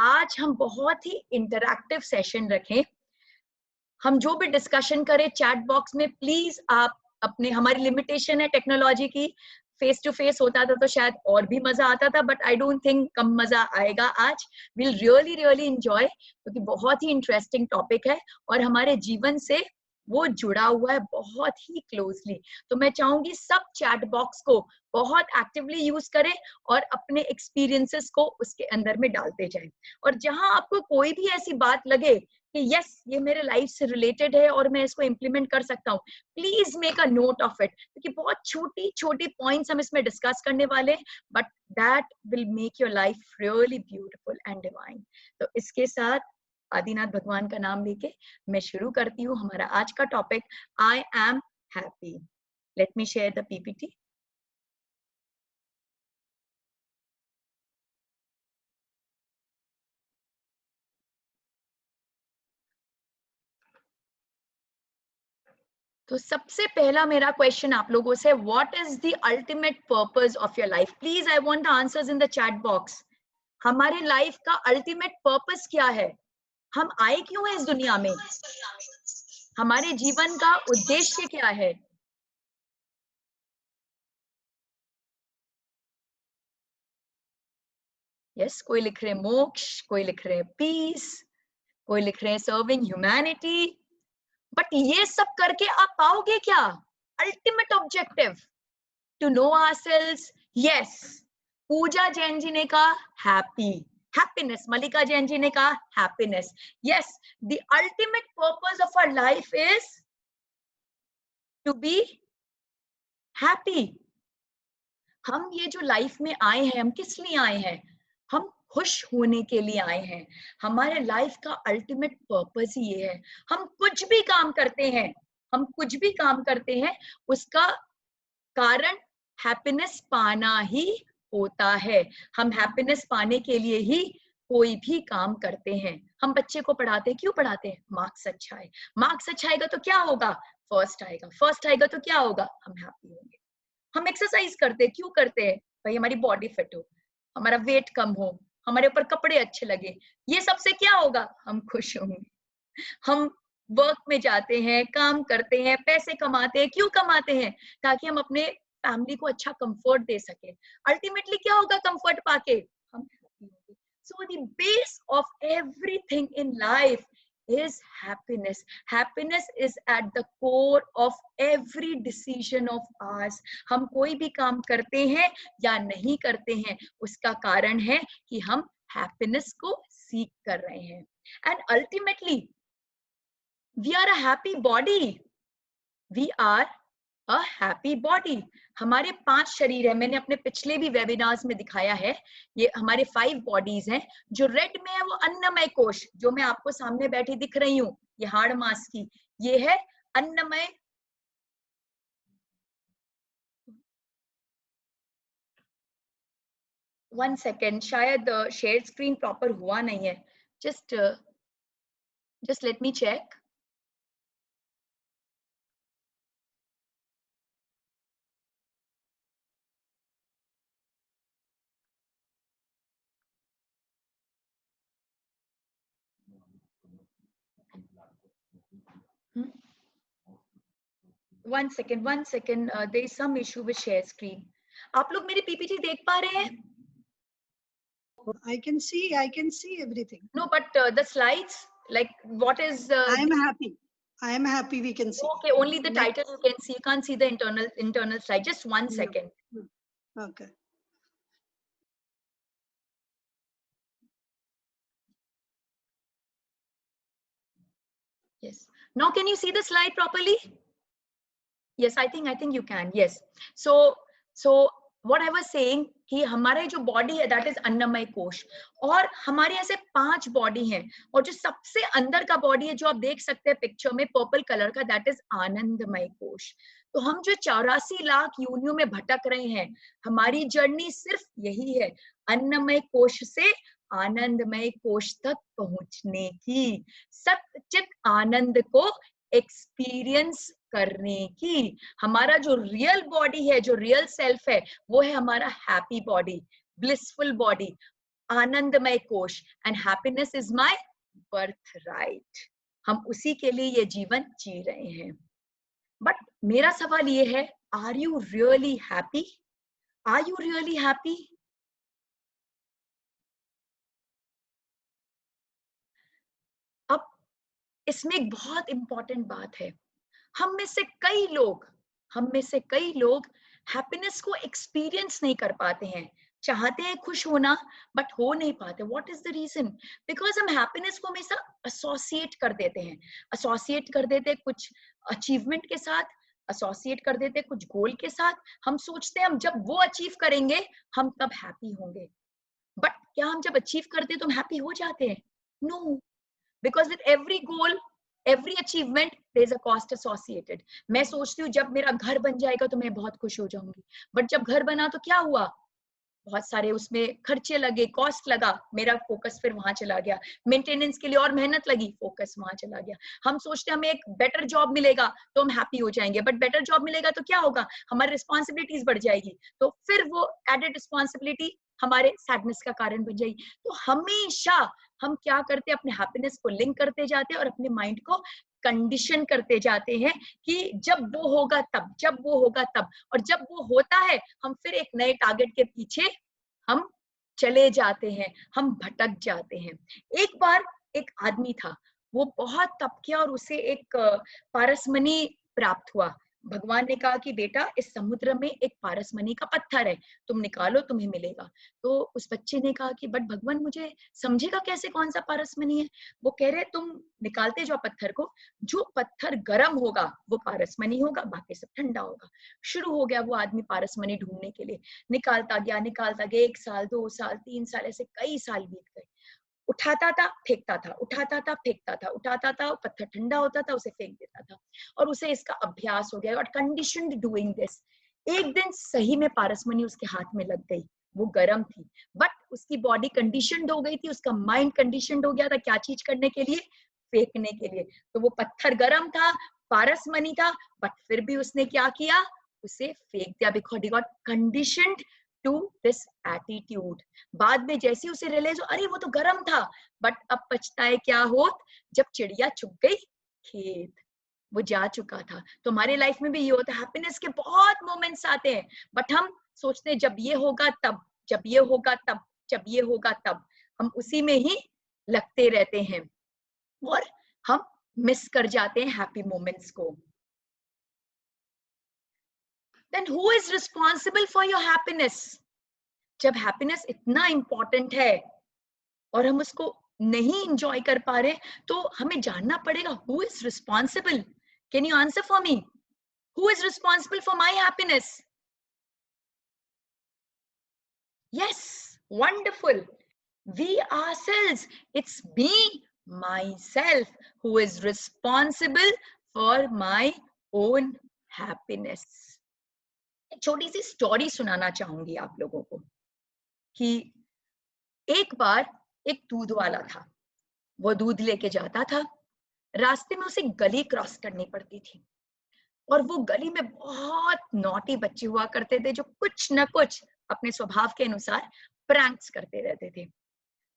आज हम बहुत ही इंटरैक्टिव सेशन रखें। हम जो भी डिस्कशन करें चैट बॉक्स में, प्लीज आप अपने, हमारी लिमिटेशन है टेक्नोलॉजी की, फेस टू फेस होता था तो शायद और भी मजा आता था, बट आई डोंट थिंक कम मजा आएगा आज। विल रियली रियली एंजॉय, क्योंकि बहुत ही इंटरेस्टिंग टॉपिक है और हमारे जीवन से वो जुड़ा हुआ है बहुत ही क्लोजली। तो मैं चाहूंगी सब चैट बॉक्स को बहुत एक्टिवली यूज करें और अपने एक्सपीरियंसेस को उसके अंदर में डालते जाएं। और जहां आपको कोई भी ऐसी बात लगे कि यस ये मेरे लाइफ से रिलेटेड है और मैं इसको इम्प्लीमेंट कर सकता हूँ, please make a note of it, क्योंकि बहुत छोटी छोटी पॉइंट्स हम इसमें डिस्कस करने वाले हैं, but that will make your life really beautiful and divine. तो इसके साथ आदिनाथ भगवान का नाम लेके मैं शुरू करती हूँ हमारा आज का topic, I am happy. Let me share the PPT. तो सबसे पहला मेरा क्वेश्चन आप लोगों से, what is the ultimate purpose of your life? Please I want the answers in the chat box. हमारे लाइफ का अल्टीमेट पर्पस क्या है? हम आए क्यों हैं इस दुनिया में? हमारे जीवन का उद्देश्य क्या है? यस, कोई लिख रहे हैं मोक्ष, कोई लिख रहे हैं पीस, कोई लिख रहे हैं सर्विंग ह्यूमैनिटी। बट ये सब करके आप पाओगे क्या? Ultimate objective to know ourselves. Yes, Puja Jain ji ने कहा हैप्पी, हैप्पीनेस। मल्लिका जैन जी ने कहा happiness. Yes, the ultimate purpose of our life is to be happy. हम ये जो लाइफ में आए हैं, हम किस लिए आए हैं? हम खुश होने के लिए आए हैं। हमारे लाइफ का अल्टीमेट पर्पस ही ये है। हम कुछ भी काम करते हैं, हम कुछ भी काम करते हैं, उसका कारण हैप्पीनेस पाना ही होता है। हम हैप्पीनेस पाने के लिए ही कोई भी काम करते हैं। हम बच्चे को पढ़ाते हैं, क्यों पढ़ाते हैं? मार्क्स अच्छा है, मार्क्स अच्छा आएगा तो क्या होगा? फर्स्ट आएगा, फर्स्ट आएगा तो क्या होगा? हम हैप्पी होंगे। हम एक्सरसाइज करते हैं, क्यों करते हैं? भाई हमारी बॉडी फिट हो, हमारा वेट कम हो, हमारे ऊपर कपड़े अच्छे लगे। ये सबसे क्या होगा? हम खुश होंगे। हम वर्क में जाते हैं, काम करते हैं, पैसे कमाते हैं, क्यों कमाते हैं? ताकि हम अपने फैमिली को अच्छा कंफर्ट दे सके। अल्टीमेटली क्या होगा कंफर्ट पाके? हम हैप्पी होंगे। So the base of everything in life is happiness. Happiness is at the core of every decision of ours. हम कोई भी काम करते हैं या नहीं करते हैं, उसका कारण है कि हम happiness को सीख कर रहे हैं। And ultimately we are a happy body. We are a happy body. हमारे 5 शरीर है, मैंने अपने पिछले भी वेबिनार्स में दिखाया है। ये हमारे 5 बॉडीज हैं। जो रेड में है वो अन्नमय कोश, जो मैं आपको सामने बैठी दिख रही हूँ, ये हाड़ मास की, ये है अन्नमय। वन सेकेंड, शायद शेयर स्क्रीन प्रॉपर हुआ नहीं है। Just let me check. One second, there is some issue with share screen. आप लोग मेरी पीपीटी देख पा रहे हैं? I can see everything. No, but the slides, like what is? I am happy. We can see. Okay, only the title you can see. You can't see the internal slide. Just 1 second. Okay. Yes. Now can you see the slide properly? Yes, I think you can. Yes. So what I was saying कि हमारे जो body है that is अन्नमय कोश, और हमारे ऐसे 5 body हैं, और जो सबसे अंदर का बॉडी है जो आप देख सकते हैं पिक्चर में पर्पल कलर का, that is आनंदमय कोश। तो हम जो 84 लाख योनियों में भटक रहे हैं, हमारी जर्नी सिर्फ यही है, अन्नमय कोश से आनंदमय कोश तक पहुंचने की, सच्चित आनंद को एक्सपीरियंस करने की। हमारा जो रियल बॉडी है, जो रियल सेल्फ है, वो है हमारा हैप्पी बॉडी, ब्लिसफुल बॉडी। आनंदमय कोश, and happiness is my birth right. हम उसी के लिए ये जीवन जी रहे हैं। बट मेरा सवाल ये है, are you really happy? Are you really happy? अब इसमें एक बहुत इंपॉर्टेंट बात है, हम में से कई लोग हैप्पीनेस को एक्सपीरियंस नहीं कर पाते हैं। चाहते हैं खुश होना बट हो नहीं पाते। What is the reason? Because हम हैप्पीनेस को हमेशा एसोसिएट कर देते हैं कुछ अचीवमेंट के साथ, एसोसिएट कर देते हैं कुछ गोल के साथ। हम सोचते हैं हम जब वो अचीव करेंगे हम तब हैप्पी होंगे। बट क्या हम जब अचीव करते हैं तो हम हैप्पी हो जाते हैं? No, because with every goal, every achievement, there is a cost associated. मैं सोचती हूँ जब मेरा घर बन जाएगा तो मैं बहुत खुश हो जाऊंगी, बट जब घर बना तो क्या हुआ? बहुत सारे उसमें खर्चे लगे, कॉस्ट लगा, मेरा फोकस फिर वहां चला गया। मेंटेनेंस के लिए और मेहनत लगी, फोकस वहां चला गया। हम सोचते हैं हमें एक बेटर जॉब मिलेगा तो हम हैप्पी हो जाएंगे, बट बेटर जॉब मिलेगा तो क्या होगा? हमारी रिस्पॉन्सिबिलिटीज बढ़ जाएगी, तो फिर वो एडेड रिस्पॉन्सिबिलिटी हमारे सैडनेस का कारण बन जाएगी। तो हमेशा हम क्या करते हैं, अपने हैप्पीनेस को लिंक करते जाते हैं और अपने माइंड को कंडीशन करते जाते हैं कि जब वो होगा तब, जब वो होगा तब, और जब वो होता है हम फिर एक नए टारगेट के पीछे हम चले जाते हैं, हम भटक जाते हैं। एक बार एक आदमी था, वो बहुत तप किया और उसे एक पारसमणि प्राप्त हुआ। भगवान ने कहा कि बेटा इस समुद्र में एक पारसमणि का पत्थर है, तुम निकालो तुम्हें मिलेगा। तो उस बच्चे ने कहा कि बट भगवान मुझे समझेगा कैसे कौन सा पारसमणि है? वो कह रहे तुम निकालते जाओ पत्थर को, जो पत्थर गर्म होगा वो पारसमणि होगा, बाकी सब ठंडा होगा। शुरू हो गया वो आदमी पारसमणि ढूंढने के लिए, निकालता गया 1 साल 2 साल 3 साल, ऐसे कई साल बीत गए। उठाता था फेंकता था, उठाता था फेंकता था, उठाता था, पत्थर ठंडा होता था उसे फेंक देता था, और उसे इसका अभ्यास हो गया और कंडीशन्ड डूइंग दिस। एक दिन सही में पारसमणि उसके हाथ में लग गई, वो गर्म थी, बट उसकी बॉडी कंडीशन्ड हो गई थी, उसका माइंड कंडीशन्ड हो गया था क्या चीज करने के लिए? फेंकने के लिए। तो वो पत्थर गर्म था, पारसमणि था, बट फिर भी उसने क्या किया? उसे फेंक दिया, because he got conditioned to this attitude. बाद में जैसे उसे रियलाइज हो, अरे वो तो गर्म था, बट अब पछताए क्या होत, जब चिड़िया चुग गई खेत, वो जा चुका था। तो हमारे लाइफ में भी ये होता है, हैप्पीनेस के बहुत मोमेंट्स आते हैं, बट हम सोचते हैं जब ये होगा तब, जब ये होगा तब, जब ये होगा तब, हम उसी में ही लगते रहते हैं और हम मिस कर जाते हैं हैप्पी मोमेंट्स को। Then who is responsible for your happiness? जब हैप्पीनेस इतना इंपॉर्टेंट है और हम उसको नहीं इंजॉय कर पा रहे, तो हमें जानना पड़ेगा who is responsible. Can you answer for me? Who is responsible for my happiness? Yes, wonderful, we ourselves. It's me, myself, who is responsible for my own happiness. एक छोटी सी स्टोरी सुनाना चाहूंगी आप लोगों को कि एक बार एक दूध वाला था, वो दूध लेके जाता था, रास्ते में उसे गली क्रॉस करनी पड़ती थी, और वो गली में बहुत नॉटी बच्चे हुआ करते थे जो कुछ न कुछ अपने स्वभाव के अनुसार प्रैंक्स करते रहते थे।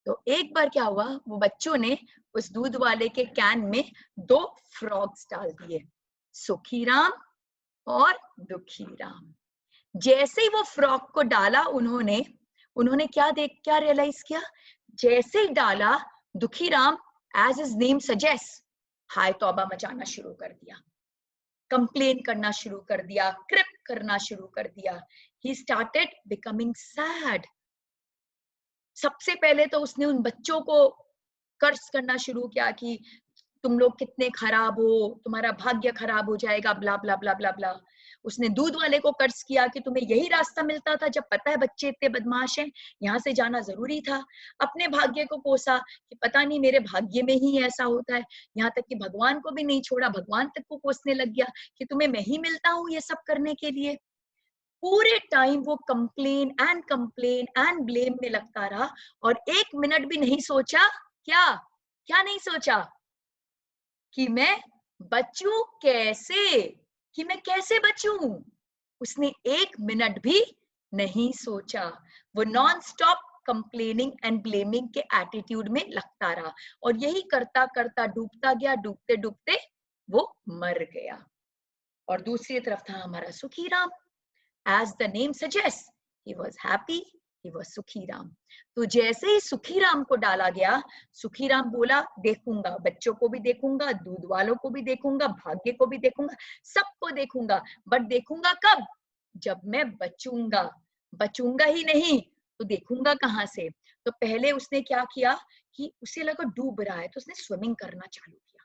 तो एक बार क्या हुआ, वो बच्चों ने उस दूध वाले के कैन में 2 फ्रॉग्स डाल दिए, सुखी राम और दुखी राम। जैसे ही वो फ्रॉग को डाला उन्होंने क्या रियलाइज किया? जैसे ही डाला, Dukhi Ram, as his name suggest, हाय तौबा मचाना शुरू कर दिया, कंप्लेन करना शुरू कर दिया, क्रिप करना शुरू कर दिया। He started becoming sad. सबसे पहले तो उसने उन बच्चों को कर्ज करना शुरू किया कि तुम लोग कितने खराब हो, तुम्हारा भाग्य खराब हो जाएगा, ब्ला ब्ला ब्ला ब्ला ब्ला। उसने दूध वाले को कर्ज किया कि तुम्हें यही रास्ता मिलता था, जब पता है बच्चे इतने बदमाश हैं, यहाँ से जाना जरूरी था। अपने भाग्य को कोसा कि पता नहीं मेरे भाग्य में ही ऐसा होता है। यहाँ तक कि भगवान को भी नहीं छोड़ा, भगवान तक को कोसने लग गया कि तुम्हें मैं ही मिलता हूँ ये सब करने के लिए। पूरे टाइम वो कंप्लेन एंड ब्लेम में लगता रहा, और 1 मिनट भी नहीं सोचा, क्या नहीं सोचा कि मैं बचूं कैसे, कि मैं कैसे बचूं। उसने 1 मिनट भी नहीं सोचा। वो non stop complaining and blaming के एटीट्यूड में लगता रहा और यही करता करता डूबता गया, डूबते डूबते वो मर गया। और दूसरी तरफ था हमारा Sukhiram. As the name suggests, he was happy, he was Sukhiram. तो जैसे ही सुखीराम को डाला गया, सुखीराम बोला देखूंगा, बच्चों को भी देखूंगा, दूध वालों को भी देखूंगा, भाग्य को भी देखूंगा, सबको देखूंगा, बट देखूंगा कब? जब मैं बचूंगा। बचूंगा ही नहीं तो देखूंगा कहां से? तो पहले उसने क्या किया कि उसे लगा डूब रहा है तो उसने स्विमिंग करना चालू किया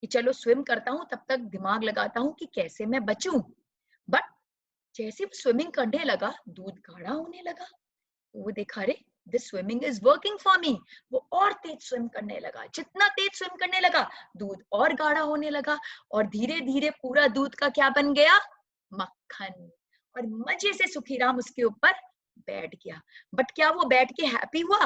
कि चलो स्विम करता हूं, तब तक दिमाग लगाता हूं कि कैसे मैं बचूं। बट जैसे वो स्विमिंग करने लगा, दूध गाढ़ा होने लगा। तो वो देखा, अरे this swimming is working for me. वो और तेज स्विम करने लगा। जितना तेज स्विम करने लगा, दूध और गाढ़ा होने लगा और धीरे धीरे पूरा दूध का क्या बन गया? मक्खन। और मजे से सुखीराम उसके ऊपर बैठ गया। बट क्या वो बैठ के हैप्पी हुआ?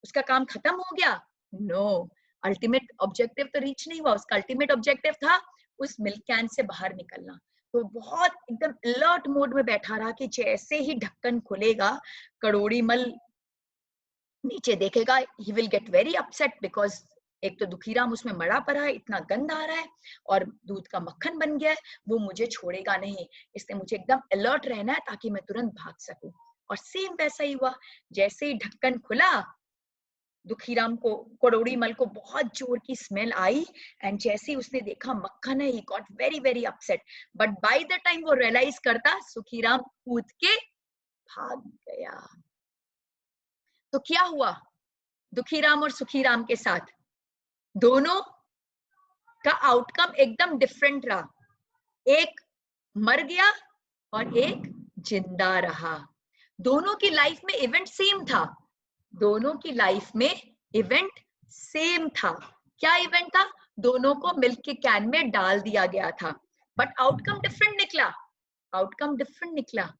उसका काम खत्म हो गया? नो, अल्टीमेट ऑब्जेक्टिव तो रीच नहीं हुआ। उसका अल्टीमेट ऑब्जेक्टिव था उस मिल्क कैन से बाहर निकलना। तो बहुत एकदम अलर्ट मोड में बैठा रहा कि जैसे ही ढक्कन खुलेगा, कड़ोड़ीमल नीचे देखेगा, he will get very upset because एक तो दुखीराम उसमें मरा पड़ा है, इतना गंद आ रहा है और दूध का मक्खन बन गया है, वो मुझे छोड़ेगा नहीं, इसलिए मुझे एकदम अलर्ट रहना है ताकि मैं तुरंत भाग सकूं। और सेम वैसा ही हुआ। जैसे ही ढक्कन खुला, दुखीराम को, कड़ोड़ीमल को बहुत जोर की स्मेल आई एंड जैसे ही उसने देखा मक्खन है, he got very very upset. But by the time वो रियलाइज करता, सुखीराम कूद के भाग गया। तो क्या हुआ दुखीराम और सुखीराम के साथ? दोनों का आउटकम एकदम डिफरेंट रहा। एक मर गया और एक जिंदा रहा। दोनों की लाइफ में इवेंट सेम था। दोनों की लाइफ में इवेंट सेम था। क्या इवेंट था? दोनों को मिल्क के कैन में डाल दिया गया था, बट आउटकम डिफरेंट निकला। आउटकम डिफरेंट निकला।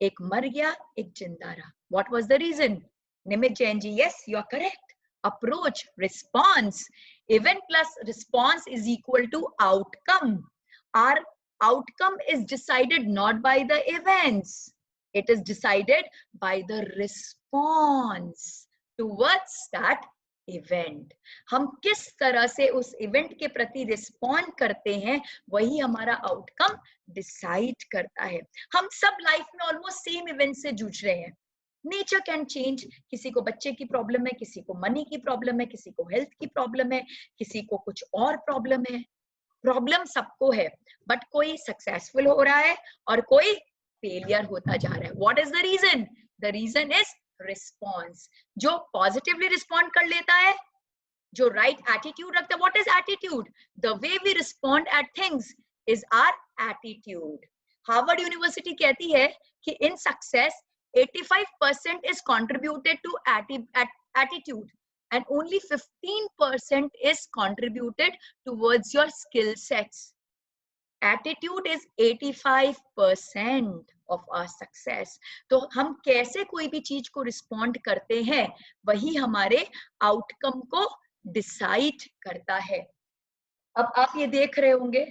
एक मर गया, एक जिंदा रहा। What was the reason? Nimit Jain ji, yes you are correct. Approach, response. Event plus response is equal to outcome. Our outcome is decided not by the events, it is decided by the response towards that event. हम किस तरह से उस event के प्रति respond करते हैं, वही हमारा आउटकम डिसाइड करता है। हम सब लाइफ में ऑलमोस्ट सेम इवेंट से जूझ रहे हैं। Nature can change. किसी को बच्चे की प्रॉब्लम है, किसी को मनी की प्रॉब्लम है, किसी को हेल्थ की प्रॉब्लम है, किसी को कुछ और प्रॉब्लम है। प्रॉब्लम सबको है, बट कोई सक्सेसफुल हो रहा है और कोई फेलियर होता जा रहा है। What is the reason? The reason is response. जो पॉजिटिवली रिस्पॉन्ड कर लेता है, जो राइट एटीट्यूड रखता है। What is attitude? The way we respond at things is our attitude. Harvard university कहती है कि in success 85% is contributed to attitude and only 15% is contributed towards your skill sets. Attitude is 85% of our success. तो हम कैसे कोई भी चीज को रिस्पॉन्ड करते हैं, वही हमारे आउटकम को डिसाइड करता है। अब आप ये देख रहे होंगे,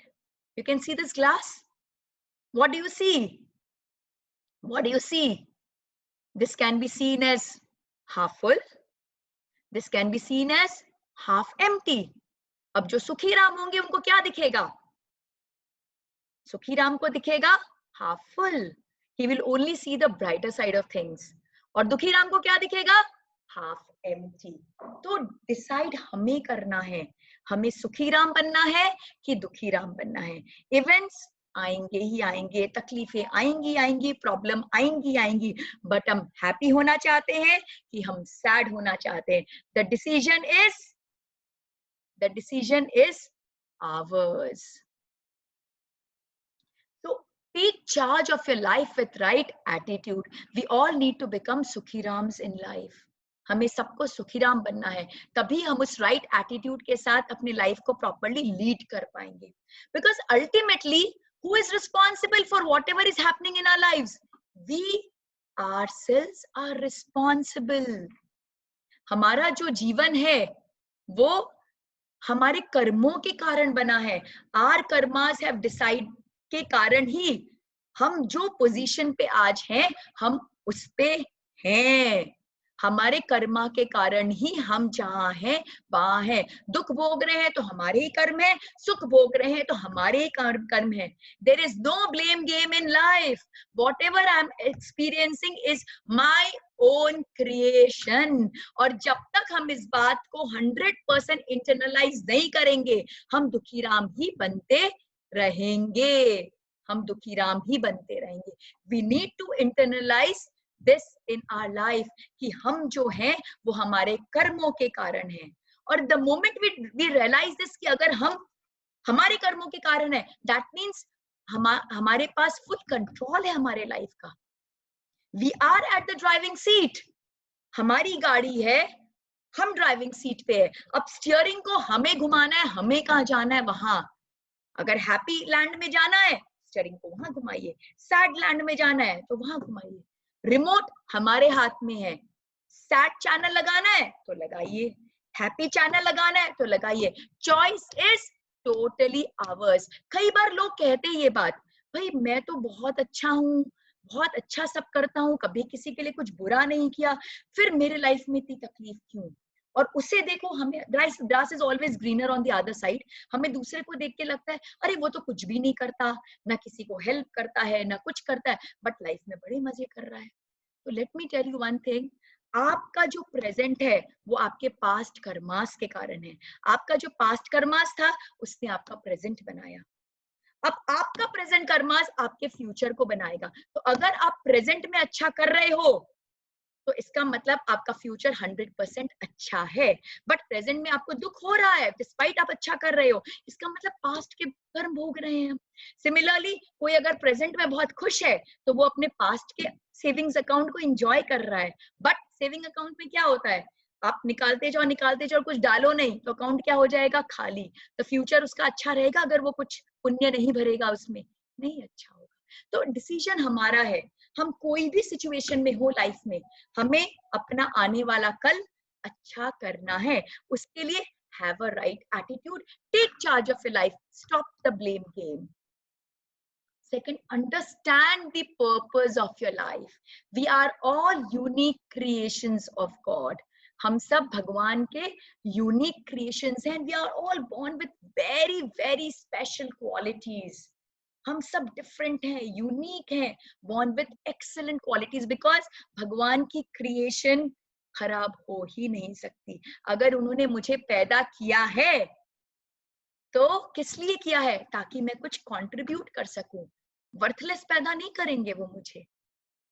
you can see this glass. What do you see? What do you see? This can be seen as half full. This can be seen as half empty. अब जो सुखीराम होंगे उनको क्या दिखेगा? सुखीराम को दिखेगा half full. He will only see the brighter side of things. और दुखीराम को क्या दिखेगा? half empty. तो डिसाइड हमें करना है, हमें सुखीराम बनना है कि दुखीराम बनना है। इवेंट्स आएंगे ही आएंगे, तकलीफें आएंगी आएंगी, प्रॉब्लम आएंगी आएंगी, बट हम हैप्पी होना चाहते हैं कि हम सैड होना चाहते हैं? The decision is ours. So take charge of your life with right attitude. We all need to become सुखीराम्स in life. हमें सबको सुखीराम बनना है, तभी हम उस राइट एटीट्यूड के साथ अपनी लाइफ को प्रॉपर्ली लीड कर पाएंगे। Because ultimately who is responsible for whatever is happening in our lives? We ourselves are responsible. हमारा जो जीवन है वो हमारे कर्मों के कारण बना है। Our karmas have decided के कारण ही हम जो पोजीशन पे आज हैं, हम उस पे हैं। हमारे कर्मा के कारण ही हम जहाँ हैं वहां हैं। दुख भोग रहे हैं तो हमारे ही कर्म है, सुख भोग रहे हैं तो हमारे ही कर्म है। There is no blame game in life. Whatever I am experiencing is my own creation. और जब तक हम इस बात को 100% इंटरनलाइज नहीं करेंगे, हम दुखी राम ही बनते रहेंगे। हम दुखी राम ही बनते रहेंगे। We need to internalize this in our life कि हम जो हैं वो हमारे कर्मों के कारण हैं। और the moment we realize this कि अगर हम हमारे कर्मों के कारण है, दैट मीन्स हमारे पास फुल कंट्रोल है हमारे लाइफ का। We are at the driving seat. हमारी गाड़ी है, हम ड्राइविंग सीट पे है। अब स्टीयरिंग को हमें घुमाना है, हमें कहाँ जाना है वहां। अगर हैप्पी लैंड में जाना है, स्टीयरिंग को वहां घुमाइए। सैड लैंड में जाना है तो वहां घुमाइए। रिमोट हमारे हाथ में है। सैड चैनल लगाना है तो लगाइए, हैप्पी चैनल लगाना है तो लगाइए। Choice is totally hours. कई बार लोग कहते हैं ये बात, भाई मैं तो बहुत अच्छा हूँ, बहुत अच्छा सब करता हूँ, कभी किसी के लिए कुछ बुरा नहीं किया, फिर मेरे लाइफ में इतनी तकलीफ क्यों। और उसे देखो, हमें grass is always greener on the other side. हमें दूसरे को देख के लगता है अरे वो तो कुछ भी नहीं करता, ना किसी को हेल्प करता है, ना कुछ करता है, बट लाइफ में बड़े मजे कर रहा है। तो let me tell you one thing, आपका जो प्रेजेंट है वो आपके पास्ट कर्मास के कारण है। आपका जो पास्ट कर्मास था उसने आपका प्रेजेंट बनाया। अब आपका प्रेजेंट कर्मास आपके फ्यूचर को बनाएगा। तो अगर आप प्रेजेंट में अच्छा कर रहे हो तो इसका मतलब आपका फ्यूचर 100% अच्छा है। बट प्रेजेंट में आपको दुख हो रहा है डिस्पाइट आप अच्छा कर रहे हो, इसका मतलब पास्ट के कर्म भोग रहे हैं। सिमिलरली कोई अगर प्रेजेंट में बहुत खुश है तो वो अपने पास्ट के सेविंग्स अकाउंट को एंजॉय कर रहा है। बट सेविंग अकाउंट में क्या होता है, आप निकालते जाओ कुछ डालो नहीं तो अकाउंट क्या हो जाएगा, खाली। तो फ्यूचर उसका अच्छा रहेगा अगर वो कुछ पुण्य नहीं भरेगा उसमें, नहीं अच्छा होगा। तो डिसीजन हमारा है। हम कोई भी सिचुएशन में हो लाइफ में, हमें अपना आने वाला कल अच्छा करना है। उसके लिए have a right attitude, take charge of your life, stop the blame game. Second, understand the purpose of your life. We are all unique creations of God. हम सब भगवान के यूनिक क्रिएशंस हैं। We are all born with very very special qualities. हम सब different हैं, unique हैं, born with excellent qualities because भगवान की क्रिएशन खराब हो ही नहीं सकती। अगर उन्होंने मुझे पैदा किया है तो किस लिए किया है, ताकि मैं कुछ कंट्रीब्यूट कर सकूं। वर्थलेस पैदा नहीं करेंगे वो मुझे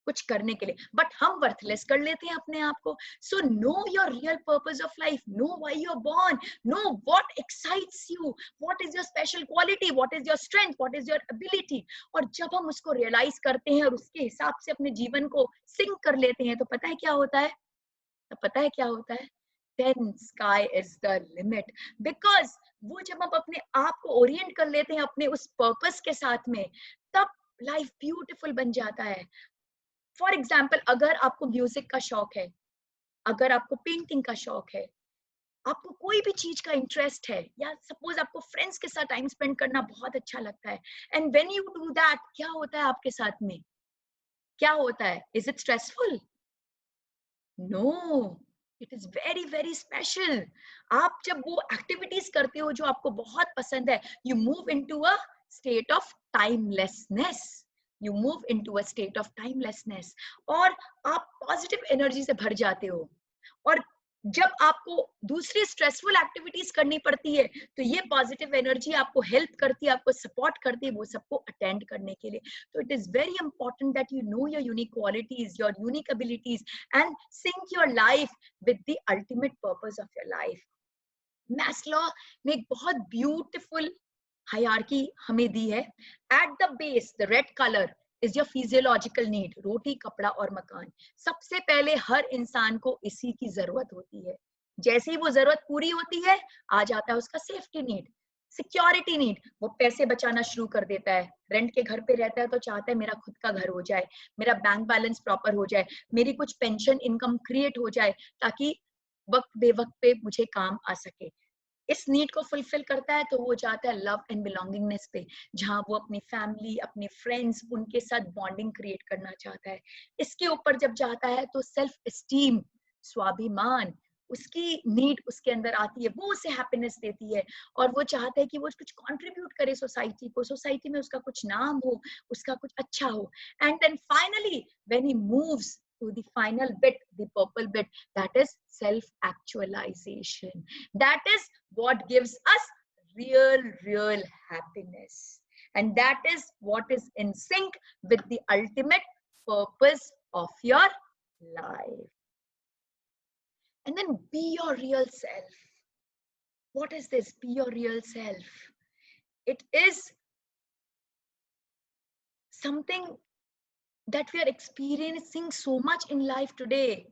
कुछ करने के लिए, बट हम वर्थलेस कर लेते हैं अपने आप को। So know your real purpose of life, know why you are born, know what excites you, what is your special quality, what is your strength, what is your ability. और जब हम उसको रियलाइज करते हैं और उसके हिसाब से अपने जीवन को सिंक कर लेते हैं तो पता है क्या होता है, तो पता है क्या होता है, then sky is the limit। because वो जब हम अपने आप को ओरिएंट कर लेते हैं अपने उस पर्पस के साथ में, तब लाइफ ब्यूटीफुल बन जाता है। फॉर एग्जाम्पल, अगर आपको म्यूजिक का शौक है, अगर आपको पेंटिंग का शौक है, आपको कोई भी चीज का इंटरेस्ट है, या सपोज आपको फ्रेंड्स के साथ टाइम स्पेंड करना बहुत अच्छा लगता है, and when you do that, क्या होता है आपके साथ में, क्या होता है, is it stressful? No, it is very very special. आप जब वो एक्टिविटीज करते हो जो आपको बहुत पसंद है, you move into a state of timelessness, you move into a state of timelessness, और आप पॉजिटिव एनर्जी से भर जाते हो। और जब आपको दूसरी स्ट्रेसफुल एक्टिविटीज करनी पड़ती है तो ये पॉजिटिव एनर्जी आपको हेल्प करती है, आपको सपोर्ट करती है वो सबको अटेंड करने के लिए। तो it is very important that you know your unique qualities, your unique abilities, and sync your life with the ultimate purpose of your life. Maslow ने एक बहुत ब्यूटीफुल हायरार्की हमें दी है। At the base, the red colour is your physiological need, रोटी कपड़ा और मकान। सबसे पहले हर इंसान को इसी की जरूरत होती है। जैसे ही वो जरूरत पूरी होती है, आ जाता है उसका सेफ्टी नीड, सिक्योरिटी नीड। वो पैसे बचाना शुरू कर देता है, रेंट के घर पे रहता है तो चाहता है मेरा खुद का घर हो जाए, मेरा बैंक बैलेंस प्रॉपर हो जाए, मेरी कुछ पेंशन इनकम क्रिएट हो जाए, ताकि वक्त बेवक्त पे मुझे काम आ सके। इस नीड को फुलफिल करता है तो वो जाता है लव एंड बिलोंगिंगनेस पे, जहां वो अपनी फैमिली, अपने फ्रेंड्स, उनके साथ बॉन्डिंग क्रिएट करना चाहता है। इसके ऊपर जब जाता है तो सेल्फ एस्टीम, स्वाभिमान, उसकी नीड उसके अंदर आती है, वो उसे हैप्पीनेस देती है और वो चाहता है कि वो कुछ कंट्रीब्यूट करे सोसाइटी को, सोसाइटी में उसका कुछ नाम हो, उसका कुछ अच्छा हो. And then finally when he moves to the final bit, the purple bit, that is self-actualization. That is what gives us real happiness. And that is what is in sync with the ultimate purpose of your life. And then be your real self. What is this? Be your real self. It is something that we are experiencing so much in life today.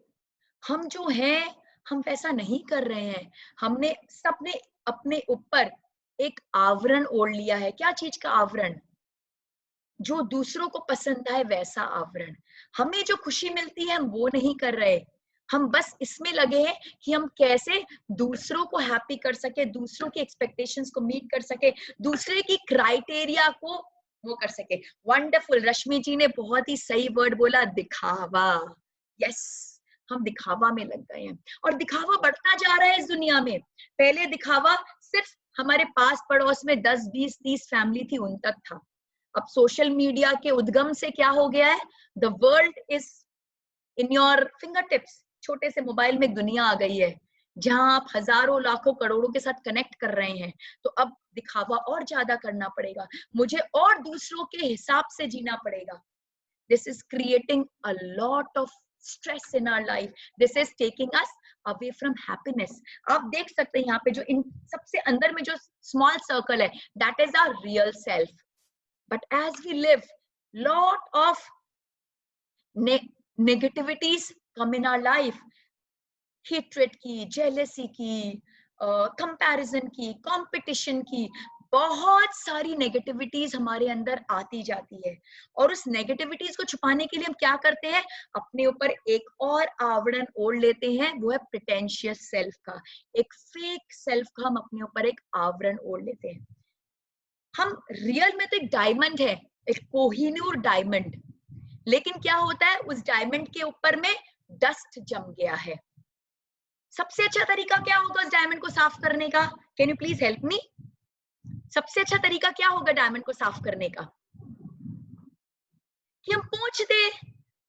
हम जो हैं, हम वैसा नहीं कर रहे हैं. हमने सबने अपने ऊपर एक आवरण ओढ़ लिया है. क्या चीज का आवरण? जो दूसरों को पसंद आए वैसा आवरण. हमें जो खुशी मिलती है हम वो नहीं कर रहे. हम बस इसमें लगे हैं कि हम कैसे दूसरों को हैप्पी कर सके, दूसरों की एक्सपेक्टेशंस को मीट कर सके, दूसरे की क्राइटेरिया को वो कर सके. वंडरफुल. रश्मि जी ने बहुत ही सही वर्ड बोला, दिखावा. यस, हम दिखावा में लग गए हैं और दिखावा बढ़ता जा रहा है इस दुनिया में. पहले दिखावा सिर्फ हमारे पास पड़ोस में 10, 20, 30 फैमिली थी, उन तक था. अब सोशल मीडिया के उद्गम से क्या हो गया है? The world is in your finger tips. छोटे से मोबाइल में एक दुनिया आ गई है जहां आप हजारों लाखों करोड़ों के साथ कनेक्ट कर रहे हैं. तो अब दिखावा और ज्यादा करना पड़ेगा, मुझे और दूसरों के हिसाब से जीना पड़ेगा. This is creating a lot of stress in our life. This is taking us away from happiness. आप देख सकते हैं यहाँ पे जो इन सबसे अंदर में जो small circle है, that is our real self. But as we live, lot of negativities come in our life. Hatred की, jealousy की, comparison की, competition की, बहुत सारी नेगेटिविटीज हमारे अंदर आती जाती है. और उस नेगेटिविटीज को छुपाने के लिए हम क्या करते हैं? अपने ऊपर एक और आवरण ओढ़ लेते हैं, वो है प्रिटेंशियस सेल्फ का. एक फेक सेल्फ का हम अपने ऊपर एक आवरण ओढ़ लेते हैं. हम रियल में तो एक डायमंड है, एक कोहिनूर डायमंड. लेकिन क्या होता है, उस डायमंड के ऊपर में डस्ट जम गया है. सबसे अच्छा तरीका क्या होगा उस डायमंड को साफ करने का? Can you please help me? सबसे अच्छा तरीका क्या होगा डायमंड को साफ करने का? कि हम पोंछ दे.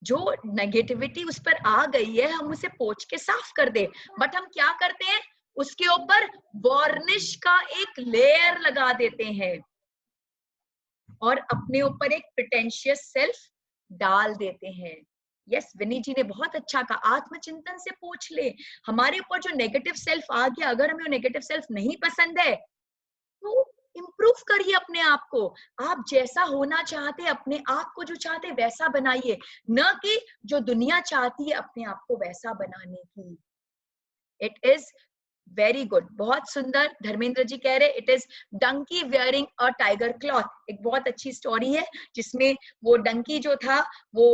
जो नेगेटिविटी उस पर आ गई है हम उसे पोंछ के साफ कर दे. बट हम क्या करते हैं? उसके ऊपर वार्निश का एक लेयर लगा देते हैं और अपने ऊपर एक प्रिटेंशियस सेल्फ डाल देते हैं. यस, विनी जी ने बहुत अच्छा कहा, आत्मचिंतन से पूछ ले. हमारे ऊपर जो नेगेटिव सेल्फ आ गया, अगर हमें वो नेगेटिव सेल्फ नहीं पसंद है तो इम्प्रूव करिए अपने आप को. आप जैसा होना चाहते हैं, अपने आप को जो चाहते हैं वैसा बनाइए, न कि जो दुनिया चाहती है अपने आप को वैसा बनाने की. It is very good. बहुत सुंदर. धर्मेंद्र जी कह रहे it is donkey wearing a tiger cloth. एक बहुत अच्छी स्टोरी है जिसमें वो डंकी जो था वो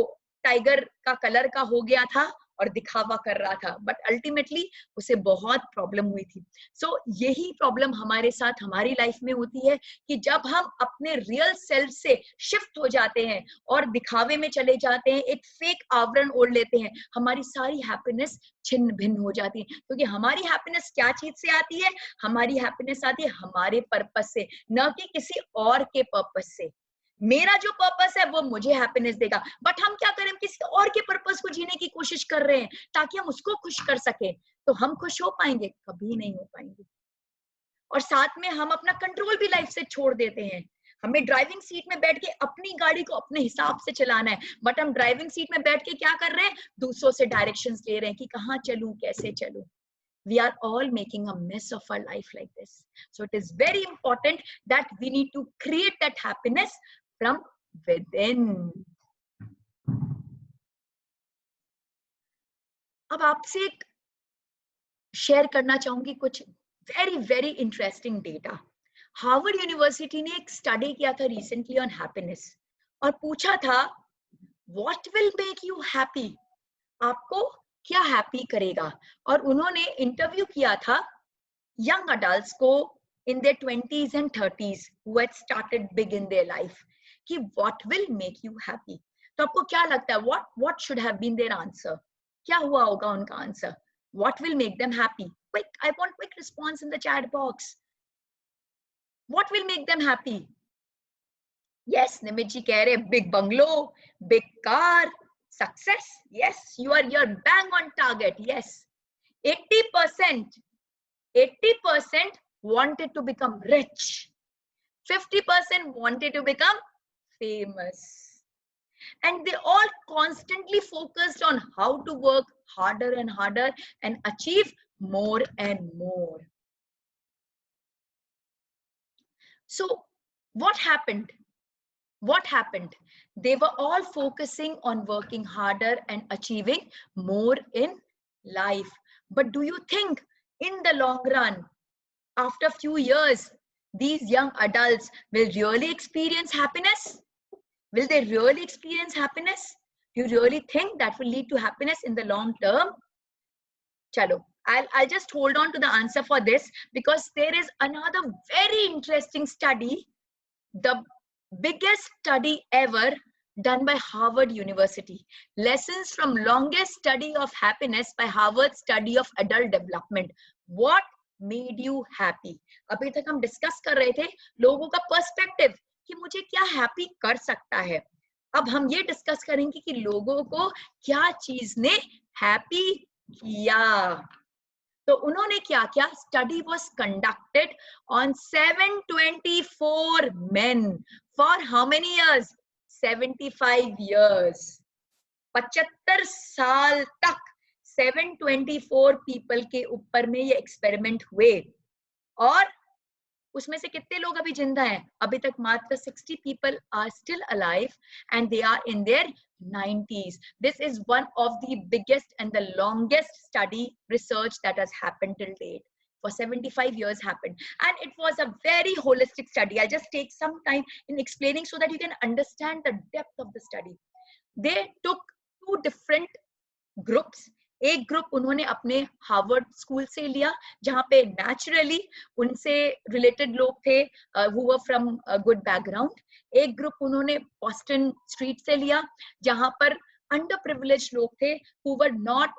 टाइगर का कलर का हो गया था और दिखावा कर रहा था, बट अल्टीमेटली उसे बहुत प्रॉब्लम हुई थी. सो यही प्रॉब्लम हमारे साथ हमारी लाइफ में होती है कि जब हम अपने रियल सेल्फ से शिफ्ट हो जाते हैं और दिखावे में चले जाते हैं, एक फेक आवरण ओढ़ लेते हैं, हमारी सारी हैप्पीनेस छिन्न भिन्न हो जाती है. क्योंकि हमारी हैप्पीनेस क्या चीज से आती है? हमारी हैप्पीनेस आती है हमारे पर्पस से, न कि किसी और के पर्पस से. मेरा जो पर्पस है वो मुझे हैप्पीनेस देगा, बट हम क्या करें? किसी और के पर्पस को जीने की कोशिश कर रहे हैं ताकि हम उसको खुश कर सकें. तो हम खुश हो पाएंगे? कभी नहीं हो पाएंगे. और साथ में हम अपना कंट्रोल भी लाइफ से छोड़ देते हैं. हमें ड्राइविंग सीट में बैठ के अपनी गाड़ी को अपने हिसाब से चलाना है, बट हम ड्राइविंग सीट में बैठ के क्या कर रहे हैं? दूसरों से डायरेक्शंस ले रहे हैं कि कहाँ चलूं, कैसे चलूं. We are all making a mess of our life like this. So it is very important that we need to create that happiness from within. अब आपसे एक शेयर करना चाहूंगी कुछ very interesting data. Harvard university ने एक study किया था रिसेंटली ऑन हैप्पीनेस और पूछा था what will make you happy? आपको क्या हैप्पी करेगा? और उन्होंने इंटरव्यू किया था यंग अडल्ट्स को in their 20s and 30s who had started big in their life कि what will make you happy. तो आपको क्या लगता है what should have been their answer? क्या हुआ होगा उनका answer? What will make them happy? Quick, I want quick response in the chat box. What will make them happy? Yes, Nimit ji keh rahe big bungalow, big car, success. Yes, you're bang on target. Yes, 80% wanted to become rich. 50% wanted to become famous. And they all constantly focused on how to work harder and harder and achieve more and more. So what happened? What happened? They were all focusing on working harder and achieving more in life. But do you think in the long run, after a few years, these young adults will really experience happiness? Will they really experience happiness? Do you really think that will lead to happiness in the long term? Chalo, I'll just hold on to the answer for this, because there is another very interesting study, the biggest study ever done by Harvard University. Lessons from longest study of happiness by Harvard study of adult development. What made you happy? अभी तक हम discuss कर रहे थे लोगों का perspective कि मुझे क्या हैप्पी कर सकता है. अब हम ये डिस्कस करेंगे कि लोगों को क्या चीज ने हैप्पी किया. तो उन्होंने क्या किया? Study was conducted on 724 men for how many years? 75 years. 75 साल तक 724 पीपल के ऊपर में ये एक्सपेरिमेंट हुए. और उसमें से कितने लोग अभी जिंदा हैं? अभी तक मात्र 60 people are still alive and they are in their 90s. This is one of the biggest and the longest study research that has happened till date. For 75 years happened, and it was a very holistic study. I'll just take some time in explaining so that you can understand the depth of the study. They took two different groups. एक group उन्होंने अपने Harvard school से लिया जहां पे naturally उनसे related लोग थे who were from a good background. एक ग्रुप उन्होंने बॉस्टन स्ट्रीट से लिया जहां पर अंडर प्रिविलेज्ड लोग थे who were not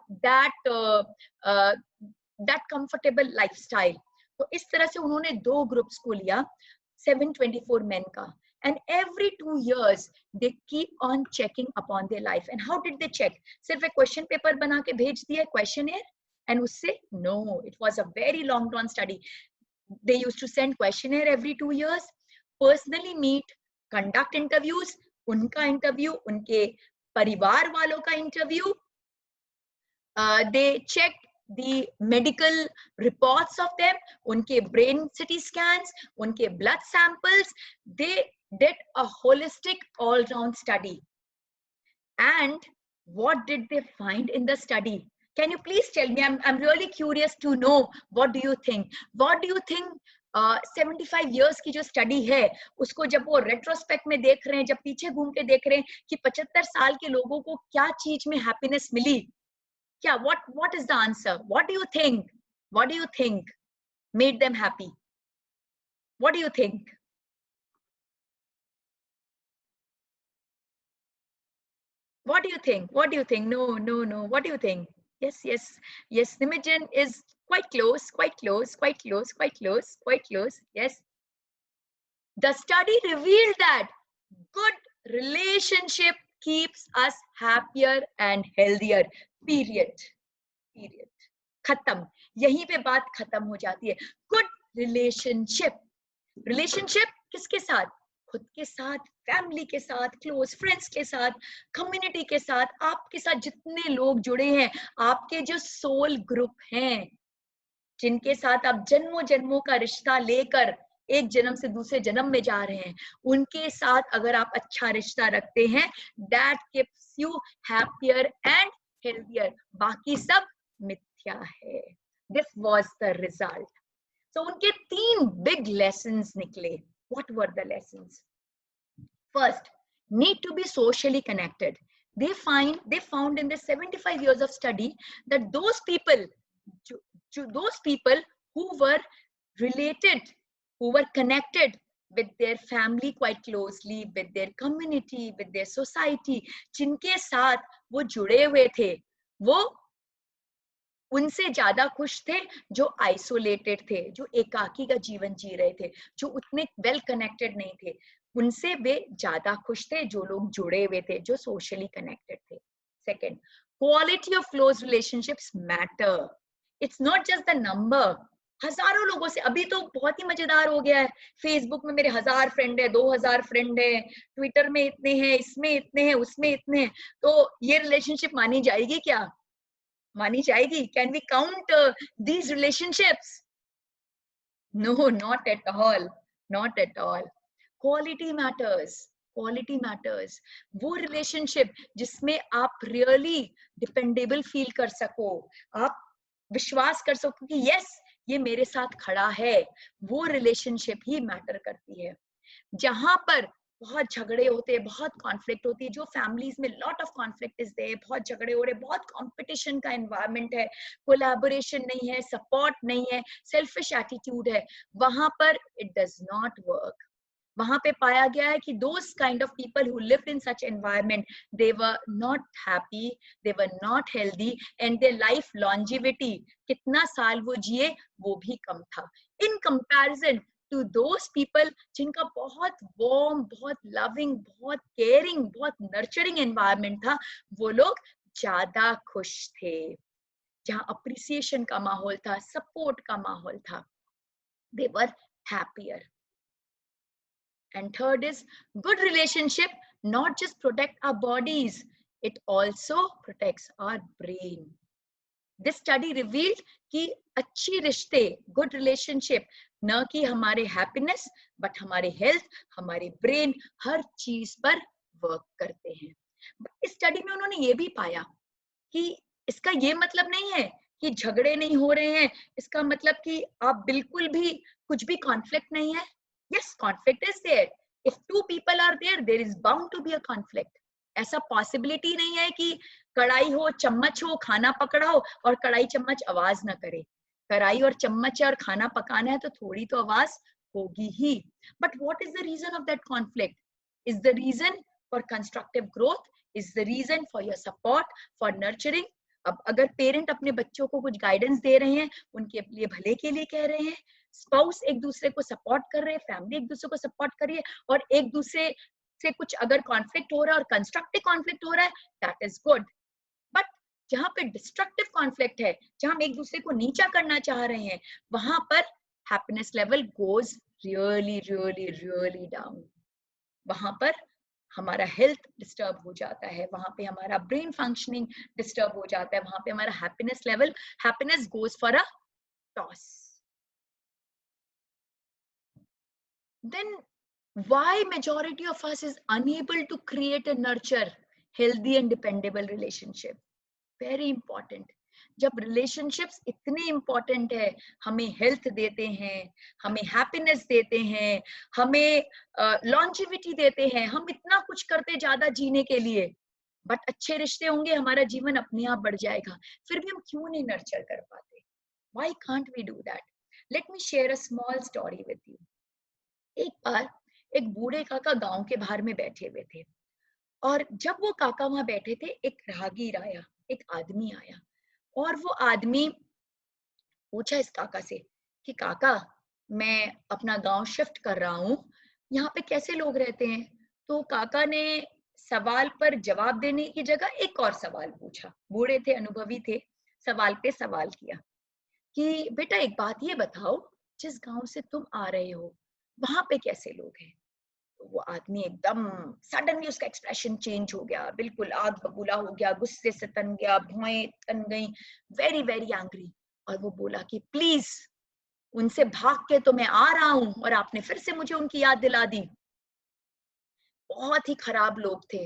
that comfortable lifestyle. तो इस तरह से उन्होंने दो ग्रुप्स को लिया 724 men का. And every 2 years they keep on checking upon their life. And how did they check? सिर्फ एक क्वेश्चन पेपर बना के भेज दिया क्वेश्चनेयर and उससे? No, it was a very long run study. They used to send questionnaire every 2 years, personally meet, conduct interviews, उनका interview, उनके परिवार वालों का interview. They checked the medical reports of them, unke brain CT scans, unke blood samples. They did a holistic all-round study. And what did they find in the study? Can you please tell me? I'm really curious to know. What do you think? What do you think? 75 years की जो study है उसको जब वो retrospect में देख रहे हैं, जब पीछे घूम के देख रहे हैं कि 75 साल के लोगों को क्या चीज में हैप्पीनेस मिली, क्या what is the answer? What do you think? What do you think made them happy? What do you think? What do you think? What do you think? No. What do you think? Yes. Nimijan is quite close. Yes. The study revealed that good relationship keeps us happier and healthier. Period. खत्म. यहीं पे बात खत्म हो जाती है. Good relationship. Relationship किसके साथ? खुद के साथ, फैमिली के साथ, क्लोज फ्रेंड्स के साथ, कम्युनिटी के साथ, आपके साथ जितने लोग जुड़े हैं, आपके जो सोल ग्रुप हैं, जिनके साथ आप जन्मों जन्मों का रिश्ता लेकर एक जन्म से दूसरे जन्म में जा रहे हैं, उनके साथ अगर आप अच्छा रिश्ता रखते हैं, that keeps you happier and healthier. बाकी सब मिथ्या है. This was the result. So उनके 3 big lessons निकले. What were the lessons? First, need to be socially connected. They found in the 75 years of study that those people who were related, who were connected with their family quite closely, with their community, with their society, जिनके साथ वो जुड़े हुए थे, वो उनसे ज्यादा खुश थे जो आइसोलेटेड थे, जो एकाकी का जीवन जी रहे थे, जो उतने वेल कनेक्टेड नहीं थे। उनसे वे ज्यादा खुश थे जो लोग जुड़े हुए थे, जो सोशली कनेक्टेड थे। Second, quality of close relationships matter. It's not just the number. हजारों लोगों से, अभी तो बहुत ही मजेदार हो गया है, फेसबुक में मेरे 1000 फ्रेंड है, 2000 फ्रेंड है, ट्विटर में इतने हैं, इसमें इतने हैं, उसमें इतने हैं, तो ये रिलेशनशिप मानी जाएगी क्या? मानी जाएगी? Can we count these relationships? No, not at all, not at all. Quality matters, quality matters. वो रिलेशनशिप जिसमें आप रियली डिपेंडेबल फील कर सको, आप विश्वास कर सको कि यस ये मेरे साथ खड़ा है, वो रिलेशनशिप ही मैटर करती है। जहां पर बहुत झगड़े होते हैं, बहुत कॉन्फ्लिक्ट होती है, जो फैमिलीज में lot of conflict is there, बहुत झगड़े हो रहे हैं, बहुत कंपटीशन का एनवायरनमेंट है, कोलैबोरेशन नहीं है, सपोर्ट नहीं है, सेल्फिश एटीट्यूड है, वहां पर इट डज नॉट वर्क। वहां पे पाया गया है कि those kind of people who lived in such environment, they were not happy, they were not healthy, and their life longevity, कितना साल वो जिए वो भी कम था in comparison to those people जिनका बहुत warm, बहुत loving, बहुत caring, बहुत nurturing environment था। वो लोग ज्यादा खुश थे, जहाँ appreciation का माहौल था, support का माहौल था, they were happier. And third is good relationship not just protect our bodies, it also protects our brain. This study revealed कि अच्छी रिश्ते, good relationship, न कि हमारे happiness but हमारे health, हमारे brain, हर चीज पर work करते हैं। इस स्टडी में उन्होंने ये भी पाया कि इसका ये मतलब नहीं है कि झगड़े नहीं हो रहे हैं, इसका मतलब कि आप बिल्कुल भी कुछ भी कॉन्फ्लिक्ट नहीं है। Yes, conflict is there. If two people are there, there is bound to be a conflict. ऐसा पॉसिबिलिटी नहीं है कि कढ़ाई हो, चम्मच हो, खाना पकड़ा हो और कढ़ाई चम्मच आवाज ना करे। कढ़ाई और चम्मच और खाना पकाना है तो थोड़ी तो आवाज होगी ही। But what is the reason of that conflict? Is the reason for constructive growth, is the reason for your support, for nurturing. अब अगर पेरेंट अपने बच्चों को कुछ गाइडेंस दे रहे हैं, उनके लिए भले के लिए कह रहे हैं, स्पाउस एक दूसरे को सपोर्ट कर रहे हैं, फैमिली एक दूसरे को सपोर्ट कर रही है, और एक दूसरे से कुछ अगर कॉन्फ्लिक्ट हो रहा है और कंस्ट्रक्टिव कॉन्फ्लिक्ट हो रहा है, दैट इज गुड। बट जहां पे डिस्ट्रक्टिव कॉन्फ्लिक्ट है, जहां हम एक दूसरे को नीचा करना चाह रहे हैं, वहां पर happiness level goes really really really down. वहां पर हमारा हेल्थ डिस्टर्ब हो जाता है, वहां पे हमारा ब्रेन फंक्शनिंग डिस्टर्ब हो जाता है, वहां पे हमारा happiness level, happiness goes for a toss. Then why majority of us is unable to create and nurture healthy and dependable relationship? Very important. जब relationships इतने important है, हमें health देते हैं, हमें happiness देते हैं, हमें longevity देते हैं, हम इतना कुछ करते ज्यादा जीने के लिए, बट अच्छे रिश्ते होंगे, हमारा जीवन अपने आप बढ़ जाएगा, फिर भी हम क्यों नहीं नर्चर कर पाते? Why can't we do that? Let me share a small story with you. एक बार एक बूढ़े काका गांव के बाहर में बैठे हुए थे, और जब वो काका वहां बैठे थे, एक राहगीर आया, एक आदमी आया, और वो आदमी पूछा इस काका से कि काका, मैं अपना गांव शिफ्ट कर रहा हूँ, यहाँ पे कैसे लोग रहते हैं? तो काका ने सवाल पर जवाब देने की जगह एक और सवाल पूछा। बूढ़े थे, अनुभवी थे, सवाल पे सवाल किया कि बेटा एक बात ये बताओ, जिस गांव से तुम आ रहे हो वहां पे कैसे लोग हैं? तो वो आदमी एकदम सडनली उसका एक्सप्रेशन चेंज हो गया, बिल्कुल आग बबूला हो गया, गुस्से से तन गया, भौएं तन गई, वेरी वेरी एंग्री। और वो बोला कि प्लीज, उनसे भाग के तो मैं आ रहा हूं और आपने फिर से मुझे उनकी याद दिला दी। बहुत ही खराब लोग थे,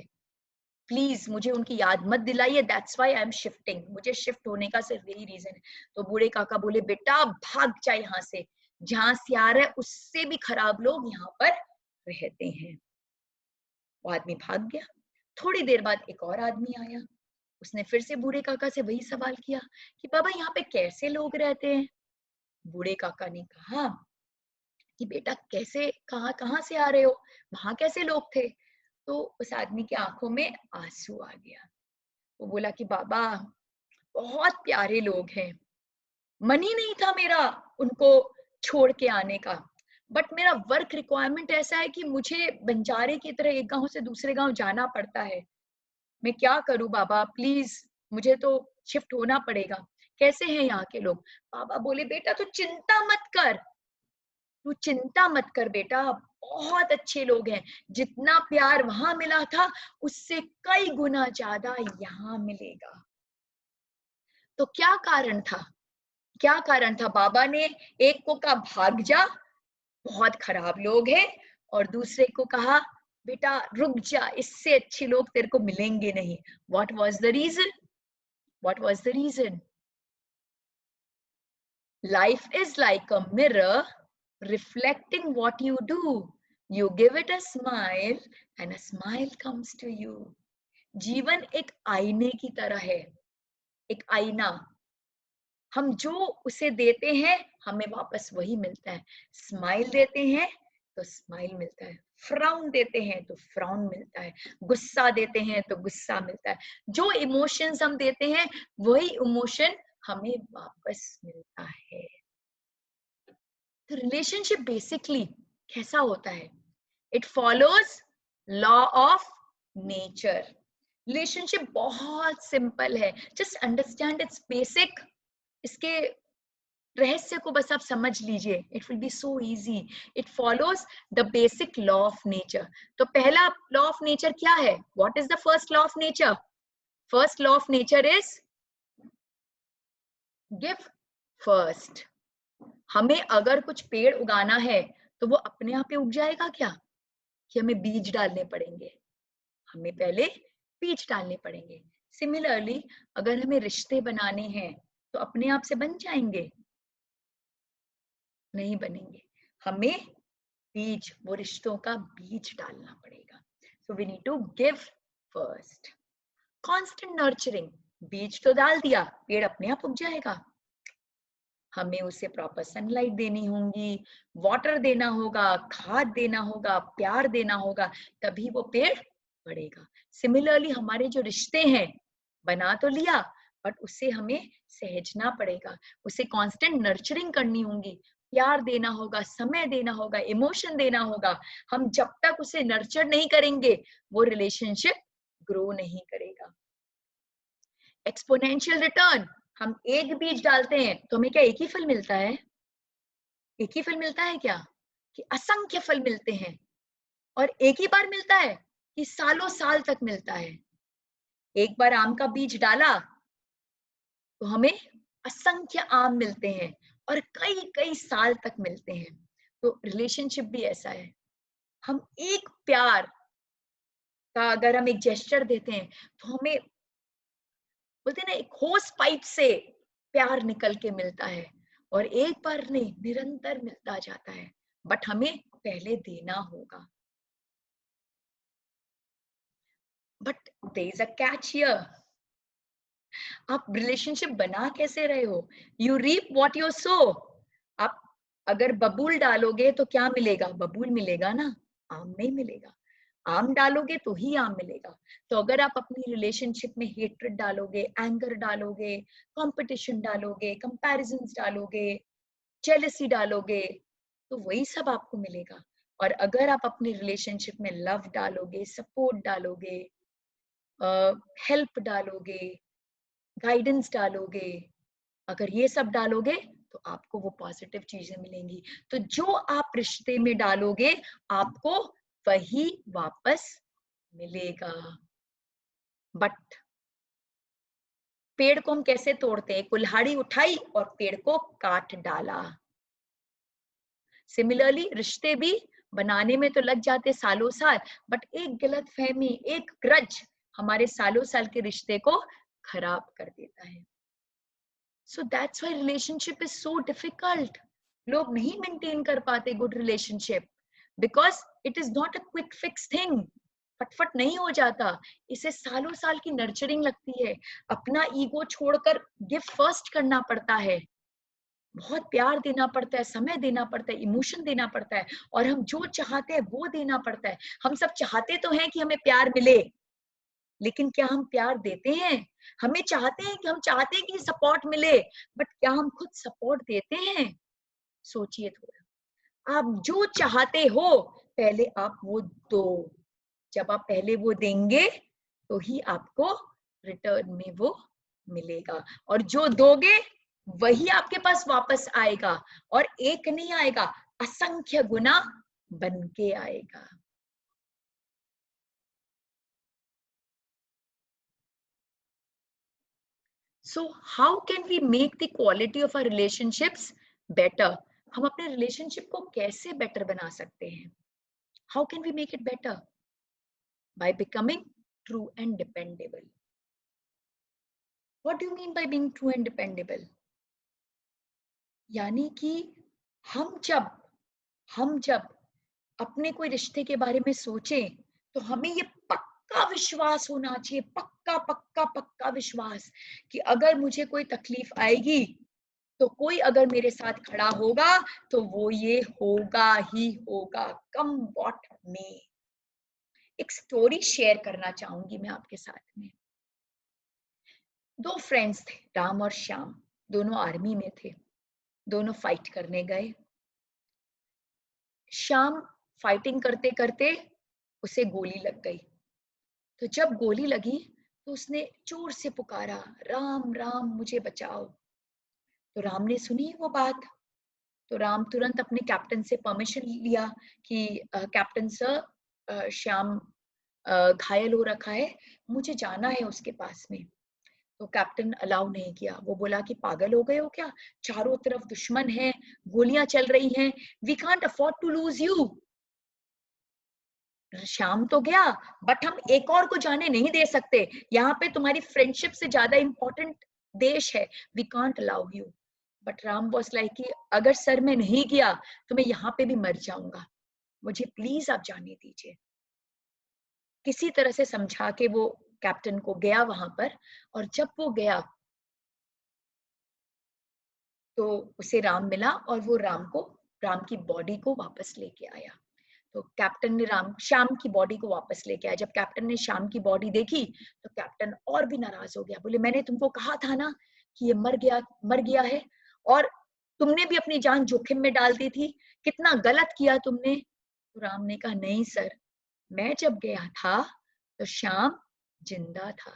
प्लीज मुझे उनकी याद मत दिलाइए, that's why I am shifting, मुझे शिफ्ट होने का सिर्फ यही रीजन है। तो बूढ़े काका बोले, बेटा भाग जा यहाँ से, जहां से आ रहा है उससे भी खराब लोग यहाँ पर रहते हैं। वो आदमी भाग गया। थोड़ी देर बाद एक और आदमी आया, उसने फिर से बूढ़े काका से वही सवाल किया कि बाबा यहाँ पे कैसे लोग रहते हैं? बूढ़े काका ने कहा कि बेटा कैसे, कहाँ कहाँ से आ रहे हो, वहां कैसे लोग थे? तो उस आदमी की आंखों में आंसू आ गया। वो बोला कि बाबा, बहुत प्यारे लोग हैं, मन ही नहीं था मेरा उनको छोड़ के आने का, बट मेरा वर्क रिक्वायरमेंट ऐसा है कि मुझे बंजारे की तरह एक गांव से दूसरे गांव जाना पड़ता है। मैं क्या करूं बाबा, प्लीज मुझे तो शिफ्ट होना पड़ेगा। कैसे हैं यहाँ के लोग? बाबा बोले बेटा तू चिंता मत कर, तू चिंता मत कर बेटा, बहुत अच्छे लोग हैं, जितना प्यार वहां मिला था उससे कई गुना ज्यादा यहाँ मिलेगा। तो क्या कारण था? क्या कारण था? बाबा ने एक को कहा भाग जा, बहुत खराब लोग हैं, और दूसरे को कहा बेटा रुक जा, इससे अच्छे लोग तेरे को मिलेंगे नहीं। What was the reason? What was the reason? Life is like a mirror reflecting what you do. You give it a smile and a smile comes to you. जीवन एक आईने की तरह है, एक आईना। हम जो उसे देते हैं हमें वापस वही मिलता है। स्माइल देते हैं तो स्माइल मिलता है, फ्राउन देते हैं तो फ्राउन मिलता है, गुस्सा देते हैं तो गुस्सा मिलता है। जो इमोशंस हम देते हैं वही इमोशन हमें वापस मिलता है। तो रिलेशनशिप बेसिकली कैसा होता है? It follows law of nature. Relationship बहुत सिंपल है, जस्ट अंडरस्टैंड इट्स बेसिक। इसके रहस्य को बस आप समझ लीजिए, it will be so easy. It follows the basic law of nature. तो पहला लॉ ऑफ नेचर क्या है? What is the first law of nature? First law of nature is give first. हमें अगर कुछ पेड़ उगाना है तो वो अपने आप ही उग जाएगा क्या, कि हमें बीज डालने पड़ेंगे? हमें पहले बीज डालने पड़ेंगे। सिमिलरली अगर हमें रिश्ते बनाने हैं तो अपने आप से बन जाएंगे? नहीं बनेंगे, हमें बीज, वो रिश्तों का बीज डालना पड़ेगा। So we need to give first. Constant nurturing, बीज तो डाल दिया, पेड़ अपने आप उग जाएगा? हमें उसे प्रॉपर सनलाइट देनी होगी, वाटर देना होगा, खाद देना होगा, प्यार देना होगा, तभी वो पेड़ बढ़ेगा। सिमिलरली हमारे जो रिश्ते हैं, बना तो लिया बट उसे हमें सहेजना पड़ेगा, उसे कांस्टेंट नर्चरिंग करनी होगी, प्यार देना होगा, समय देना होगा, इमोशन देना होगा। हम जब तक उसे नर्चर नहीं करेंगे वो रिलेशनशिप ग्रो नहीं करेगा। एक्सपोनेंशियल रिटर्न, हम एक बीज डालते हैं तो हमें क्या एक ही फल मिलता है? एक ही फल मिलता है क्या, कि असंख्य फल मिलते हैं? और एक ही बार मिलता है कि सालों साल तक मिलता है? एक बार आम का बीज डाला तो हमें असंख्य आम मिलते हैं और कई कई साल तक मिलते हैं। तो रिलेशनशिप भी ऐसा है। हम एक प्यार का अगर हम एक जेस्चर देते हैं तो हमें बोलते हैं ना, एक होस पाइप से प्यार निकल के मिलता है, और एक बार नहीं निरंतर मिलता जाता है, बट हमें पहले देना होगा। But there is a catch here. आप रिलेशनशिप बना कैसे रहे हो? You reap what you sow. आप अगर बबूल डालोगे तो क्या मिलेगा? बबूल मिलेगा ना, आम नहीं मिलेगा। आम डालोगे तो ही आम मिलेगा। तो अगर आप अपनी रिलेशनशिप में हेट्रेड डालोगे, एंगर डालोगे, कंपटीशन डालोगे, कंपैरिजंस डालोगे, जेलसी डालोगे, तो वही सब आपको मिलेगा। और अगर आप अपनी रिलेशनशिप में लव डालोगे, सपोर्ट डालोगे, हेल्प डालोगे, गाइडेंस डालोगे, अगर ये सब डालोगे तो आपको वो पॉजिटिव चीजें मिलेंगी। तो जो आप रिश्ते में डालोगे आपको वही वापस मिलेगा। बट पेड़ को हम कैसे तोड़ते हैं? कुल्हाड़ी उठाई और पेड़ को काट डाला। सिमिलरली रिश्ते भी बनाने में तो लग जाते सालों साल, बट एक गलत फहमी, एक ग्रज हमारे सालों साल के रिश्ते को खराब कर देता है। So that's why relationship is so difficult. लोग नहीं मेंटेन कर पाते good relationship, because it is not a quick fix thing. फटफट नहीं हो जाता, इसे सालों साल की नर्चरिंग लगती है। अपना ईगो छोड़कर गिव फर्स्ट करना पड़ता है, बहुत प्यार देना पड़ता है, समय देना पड़ता है, इमोशन देना पड़ता है, और हम जो चाहते हैं वो देना पड़ता है। हम सब चाहते तो हैं कि हमें प्यार मिले, लेकिन क्या हम प्यार देते हैं? हम चाहते हैं कि सपोर्ट मिले, बट क्या हम खुद सपोर्ट देते हैं? सोचिए थोड़ा। आप जो चाहते हो पहले आप वो दो। जब आप पहले वो देंगे तो ही आपको रिटर्न में वो मिलेगा, और जो दोगे वही आपके पास वापस आएगा, और एक नहीं आएगा, असंख्य गुना बन के आएगा। So how can we make the quality of our relationships better? हम अपने रिलेशनशिप को कैसे बेटर बना सकते हैं? How can we make it better? By becoming true and dependable. What do you mean by being true and dependable? यानी कि हम जब अपने कोई रिश्ते के बारे में सोचें तो हमें ये पक्का विश्वास होना चाहिए, पक्का पक्का पक्का विश्वास कि अगर मुझे कोई तकलीफ आएगी तो कोई अगर मेरे साथ खड़ा होगा तो वो ये होगा ही होगा, कम व्हाट मे। एक स्टोरी शेयर करना चाहूंगी मैं आपके साथ में। दो फ्रेंड्स थे, राम और श्याम, दोनों आर्मी में थे, दोनों फाइट करने गए। श्याम फाइटिंग करते करते उसे गोली लग गई, तो जब गोली लगी तो उसने जोर से पुकारा, राम राम मुझे बचाओ। तो राम ने सुनी वो बात, तो राम तुरंत अपने कैप्टन से परमिशन लिया कि कैप्टन सर, श्याम घायल हो रखा है, मुझे जाना है उसके पास में। तो कैप्टन अलाउ नहीं किया, वो बोला कि पागल हो गए हो क्या, चारों तरफ दुश्मन है, गोलियां चल रही हैं, we can't afford to lose you. Shyam तो गया, बट हम एक और को जाने नहीं दे सकते, यहाँ पे तुम्हारी फ्रेंडशिप से ज्यादा इंपॉर्टेंट देश है, we can't allow you. But Ram was like कि अगर सर मैं नहीं गया तो मैं यहाँ पे भी मर जाऊंगा, मुझे प्लीज आप जाने दीजिए। किसी तरह से समझा के वो कैप्टन को गया वहां पर, और जब वो गया तो उसे राम मिला और वो राम की बॉडी को वापस लेके आया। तो कैप्टन ने श्याम की बॉडी को वापस लेके आया। जब कैप्टन ने श्याम की बॉडी देखी तो कैप्टन और भी नाराज हो गया, बोले मैंने तुमको कहा था ना कि ये मर गया है, और तुमने भी अपनी जान जोखिम में डाल दी थी, कितना गलत किया तुमने। तो राम ने कहा नहीं सर, मैं जब गया था तो श्याम जिंदा था,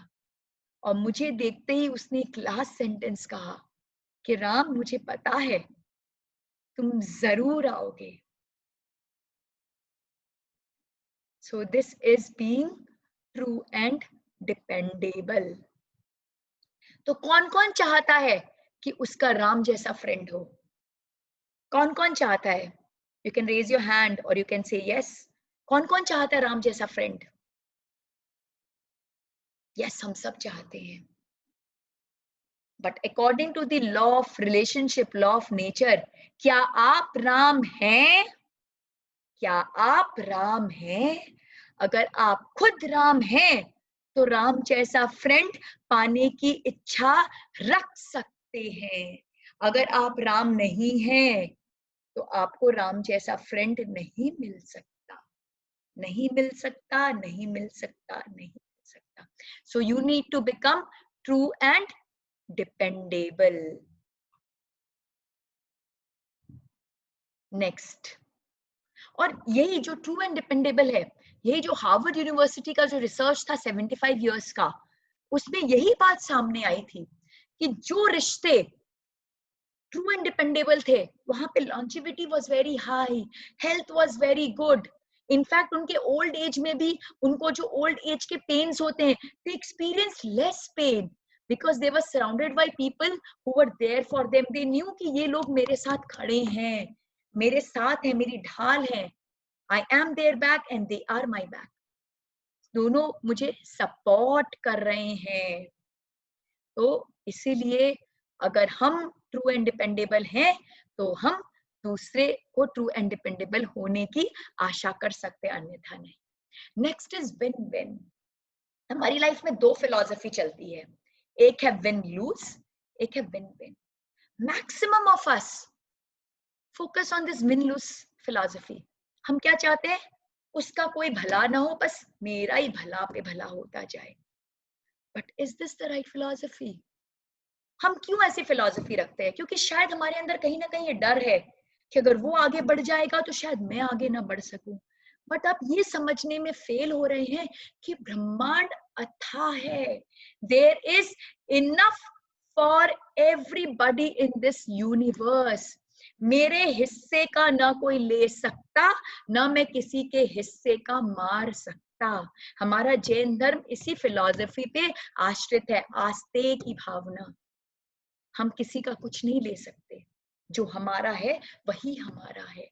और मुझे देखते ही उसने एक लास्ट सेंटेंस कहा कि राम मुझे पता है तुम जरूर आओगे। So this is being true and dependable. तो कौन कौन चाहता है कि उसका राम जैसा फ्रेंड हो? कौन कौन चाहता है? You can raise your hand or you can say yes. कौन कौन चाहता है राम जैसा फ्रेंड? Yes, हम सब चाहते हैं। But according to the law of relationship, law of nature, क्या आप राम हैं? क्या आप राम हैं? अगर आप खुद राम हैं तो राम जैसा फ्रेंड पाने की इच्छा रख सकते हैं। अगर आप राम नहीं हैं तो आपको राम जैसा फ्रेंड नहीं मिल सकता, नहीं मिल सकता, नहीं मिल सकता, नहीं मिल सकता। So you need to become true and dependable. Next, और यही जो ट्रू एंड डिपेंडेबल है, यही जो हार्वर्ड यूनिवर्सिटी का जो रिसर्च था 75 इयर्स का, उसमें यही बात सामने आई थी कि जो रिश्ते ट्रू एंड डिपेंडेबल थे वहां पे longevity was very high, health was very good. In fact उनके ओल्ड एज में भी उनको जो ओल्ड एज के पेन्स होते हैं, they experience less pain because they were surrounded by people who were there for them. They knew कि ये लोग मेरे साथ खड़े हैं, मेरे साथ हैं, मेरी ढाल है। I am their back and they are my back. दोनों मुझे सपोर्ट कर रहे हैं। तो इसीलिए अगर हम ट्रू एंड डिपेंडेबल हैं तो हम दूसरे को ट्रू एंड डिपेंडेबल होने की आशा कर सकते हैं, अन्यथा नहीं। Next is win win. हमारी लाइफ में दो फिलॉसफी चलती है, एक है विन लूज, एक है win win. Maximum of us focus on this win loose philosophy. हम क्या चाहते हैं? उसका कोई भला ना हो, बस मेरा ही भला पे भला होता जाए। But is this the right philosophy? हम क्यों ऐसी फिलॉसफी रखते हैं? क्योंकि शायद हमारे अंदर कहीं ना कहीं ये डर है कि अगर वो आगे बढ़ जाएगा तो शायद मैं आगे ना बढ़ सकूं। बट आप ये समझने में फेल हो रहे हैं कि ब्रह्मांड अथाह है। There is enough for everybody in this universe. मेरे हिस्से का ना कोई ले सकता, ना मैं किसी के हिस्से का मार सकता। हमारा जैन धर्म इसी फिलॉसफी पे आश्रित है, आस्ते की भावना। हम किसी का कुछ नहीं ले सकते, जो हमारा है वही हमारा है।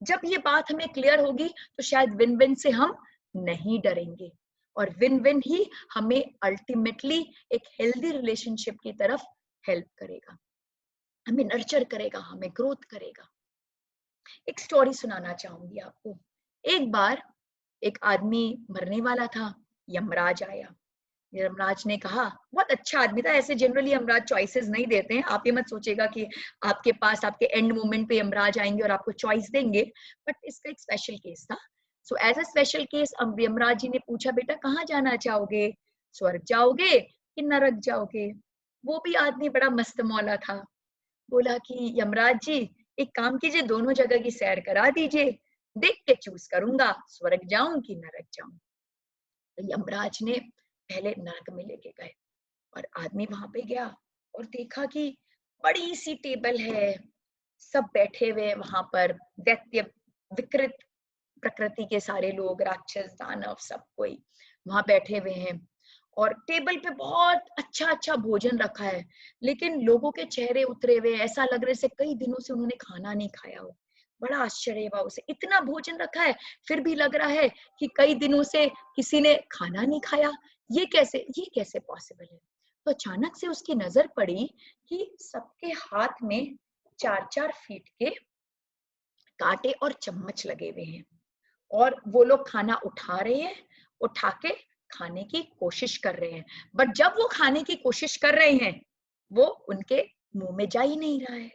जब ये बात हमें क्लियर होगी तो शायद विन विन से हम नहीं डरेंगे, और विन विन ही हमें अल्टीमेटली एक हेल्दी रिलेशनशिप की तरफ हेल्प करेगा, हमें नर्चर करेगा, हमें ग्रोथ करेगा। एक स्टोरी सुनाना चाहूंगी आपको। एक बार एक आदमी मरने वाला था, यमराज आया। यमराज ने कहा, बहुत अच्छा आदमी था, ऐसे जनरली यमराज चॉइसेस नहीं देते हैं, आप ये मत सोचेगा कि आपके पास आपके एंड मोमेंट पे यमराज आएंगे और आपको चॉइस देंगे, बट इसका एक स्पेशल केस था। So as a special case Yamraj ji ने पूछा, बेटा कहाँ जाना चाहोगे, स्वर्ग जाओगे कि नरक जाओगे? वो भी आदमी बड़ा मस्त मौला था, बोला कि यमराज जी एक काम कीजिए, दोनों जगह की सैर करा दीजिए, देख के चूज करूंगा स्वर्ग जाऊं कि नरक जाऊं। तो यमराज ने पहले नरक में लेके गए, और आदमी वहां पे गया और देखा कि बड़ी सी टेबल है, सब बैठे हुए वहां पर, दैत्य विकृत प्रकृति के सारे लोग, राक्षस दानव सब कोई वहां बैठे हुए हैं, और टेबल पे बहुत अच्छा अच्छा भोजन रखा है, लेकिन लोगों के चेहरे उतरे हुए, ऐसा लग रहे से कई दिनों से उन्होंने खाना नहीं खाया हो। बड़ा आश्चर्य हुआ उसे, इतना भोजन रखा है फिर भी लग रहा है कि कई दिनों से किसी ने खाना नहीं खाया, ये कैसे पॉसिबल है? तो अचानक से उसकी नजर पड़ी कि सबके हाथ में 4-4 फीट के कांटे और चम्मच लगे हुए हैं, और वो लोग खाना उठा रहे हैं, उठा के खाने की कोशिश कर रहे हैं, बट जब वो खाने की कोशिश कर रहे हैं वो उनके मुंह में जा ही नहीं रहा है।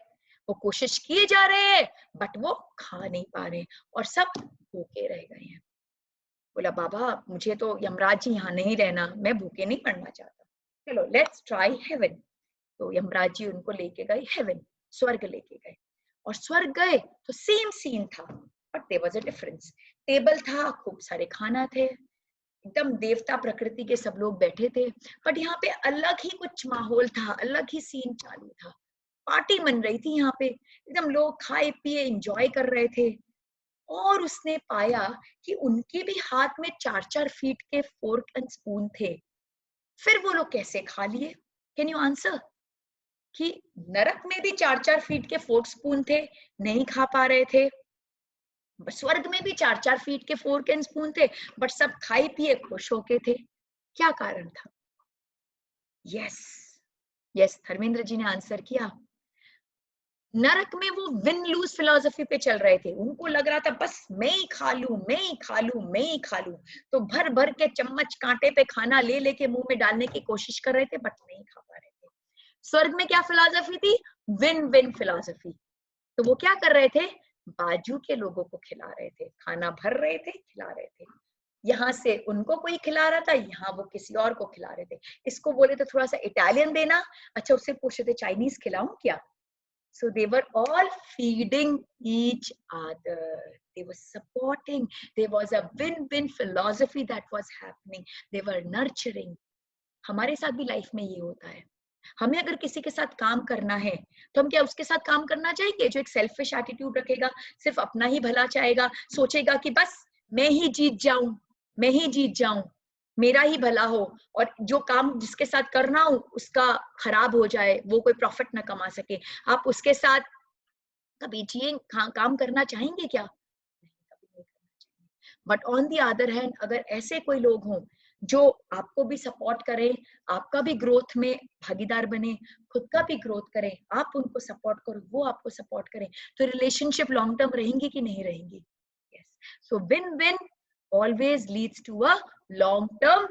वो कोशिश किए जा रहे हैं बट वो खा नहीं पा रहे, और सब भूखे रह गए हैं। बोला, बाबा मुझे तो यमराज जी यहाँ नहीं रहना, मैं भूखे नहीं मरना चाहता, चलो लेट्स ट्राई हेवन। तो यमराज जी उनको लेके गए हेवन, स्वर्ग लेके गए, और स्वर्ग गए तो सेम सीन था, but there was a difference. Table था, खूब सारे खाना थे, एकदम देवता प्रकृति के सब लोग बैठे थे, बट यहाँ पे अलग ही कुछ माहौल था, अलग ही सीन चालू था। पार्टी मन रही थी यहाँ पे, एकदम लोग खाए पिए एंजॉय कर रहे थे। और उसने पाया कि उनके भी हाथ में 4-4 फीट के फोर्क एंड स्पून थे, फिर वो लोग कैसे खा लिए? Can you answer? कि नरक में भी 4-4 फीट के फोर्क स्पून थे, नहीं खा पा रहे थे, स्वर्ग में भी 4-4 फीट के फोर्क एंड स्पून थे, बट सब खाए पिए खुश होके थे। क्या कारण था? यस, यस, धर्मेंद्र जी ने आंसर किया। नरक में वो विन लूज फिलॉसफी पे चल रहे थे, उनको लग रहा था बस मैं ही खा लूं, मैं ही खा लूं, मैं ही खा लूं, तो भर भर के चम्मच कांटे पे खाना ले लेके मुंह में डालने की कोशिश कर रहे थे, बट नहीं खा पा रहे थे। स्वर्ग में क्या फिलॉसफी थी? Win win philosophy. तो वो क्या कर रहे थे? बाजू के लोगों को खिला रहे थे, खाना भर रहे थे, खिला रहे थे। यहाँ से उनको कोई खिला रहा था, यहाँ वो किसी और को खिला रहे थे। इसको बोले तो थोड़ा सा इटालियन देना, अच्छा उससे पूछे थे चाइनीज खिलाऊं क्या? So they were all feeding each other. They were supporting. There was a win-win philosophy that was happening. They were nurturing. हमारे साथ भी लाइफ में ये होता है। हमें अगर किसी के साथ काम करना है तो हम क्या उसके साथ काम करना चाहेंगे जो एक सेल्फिश एटीट्यूड रखेगा, सिर्फ अपना ही भला चाहेगा, सोचेगा कि बस मैं ही जीत जाऊं, मैं ही जीत जाऊं, मेरा ही भला हो, और जो काम जिसके साथ करना हो उसका खराब हो जाए, वो कोई प्रॉफिट ना कमा सके, आप उसके साथ कभी काम करना चाहेंगे क्या? कभी नहीं करना चाहिए। But on the other hand अगर ऐसे कोई लोग हों जो आपको भी सपोर्ट करें, आपका भी ग्रोथ में भागीदार बने, खुद का भी ग्रोथ करें, आप उनको सपोर्ट करो, वो आपको सपोर्ट करें, तो रिलेशनशिप लॉन्ग टर्म रहेंगी कि नहीं रहेंगी? Yes, so win win always leads to a long term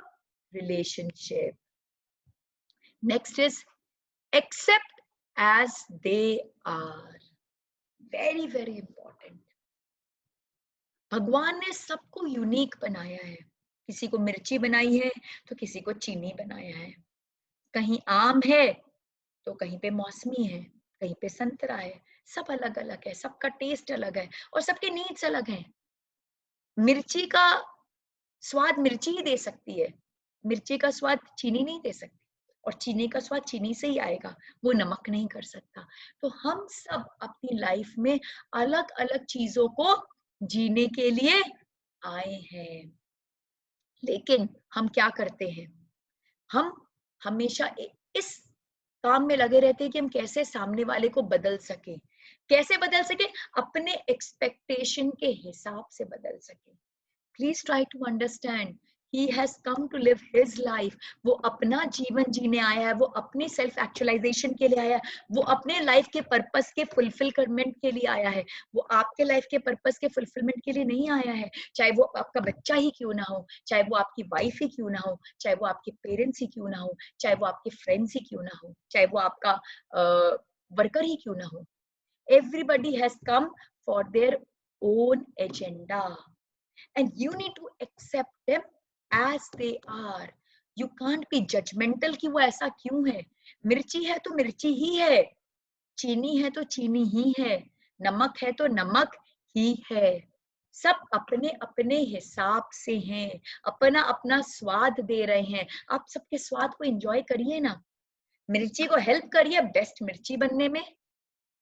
relationship. Next is accept as they are. Very very important. भगवान ने सबको यूनिक बनाया है, किसी को मिर्ची बनाई है तो किसी को चीनी बनाया है, कहीं आम है तो कहीं पे मौसमी है, कहीं पे संतरा है, सब अलग अलग है, सबका टेस्ट अलग है और सबके नीड्स अलग हैं। मिर्ची का स्वाद मिर्ची ही दे सकती है, मिर्ची का स्वाद चीनी नहीं दे सकती और चीनी का स्वाद चीनी से ही आएगा, वो नमक नहीं कर सकता। तो हम सब अपनी लाइफ में अलग अलग चीजों को जीने के लिए आए हैं, लेकिन हम क्या करते हैं, हम हमेशा इस काम में लगे रहते हैं कि हम कैसे सामने वाले को बदल सके, कैसे बदल सके, अपने एक्सपेक्टेशन के हिसाब से बदल सके। Please try to understand, he has come to live his life. वो अपना जीवन जीने आया है, वो अपने सेल्फ एक्चुअलाइजेशन के लिए आया है, वो अपने लाइफ के पर्पस के फुलफिलमेंट के लिए आया है, वो आपके लाइफ के पर्पस के फुलफिलमेंट के लिए नहीं आया है। चाहे वो आपका बच्चा ही क्यों ना हो, चाहे वो आपकी वाइफ ही क्यों ना हो, चाहे वो आपके पेरेंट्स ही क्यों ना हो, चाहे वो आपके फ्रेंड्स ही क्यों ना हो, चाहे वो आपका वर्कर ही क्यों ना हो। Everybody has come for their own agenda, and you need to accept them as they are. You can't be judgmental कि वो ऐसा क्यों है। मिर्ची है तो मिर्ची ही है, चीनी है तो चीनी ही है, नमक है तो नमक ही है। सब अपने अपने हिसाब से हैं, अपना अपना स्वाद दे रहे हैं। आप सबके स्वाद को एंजॉय करिए ना, मिर्ची को हेल्प करिए बेस्ट मिर्ची बनने में,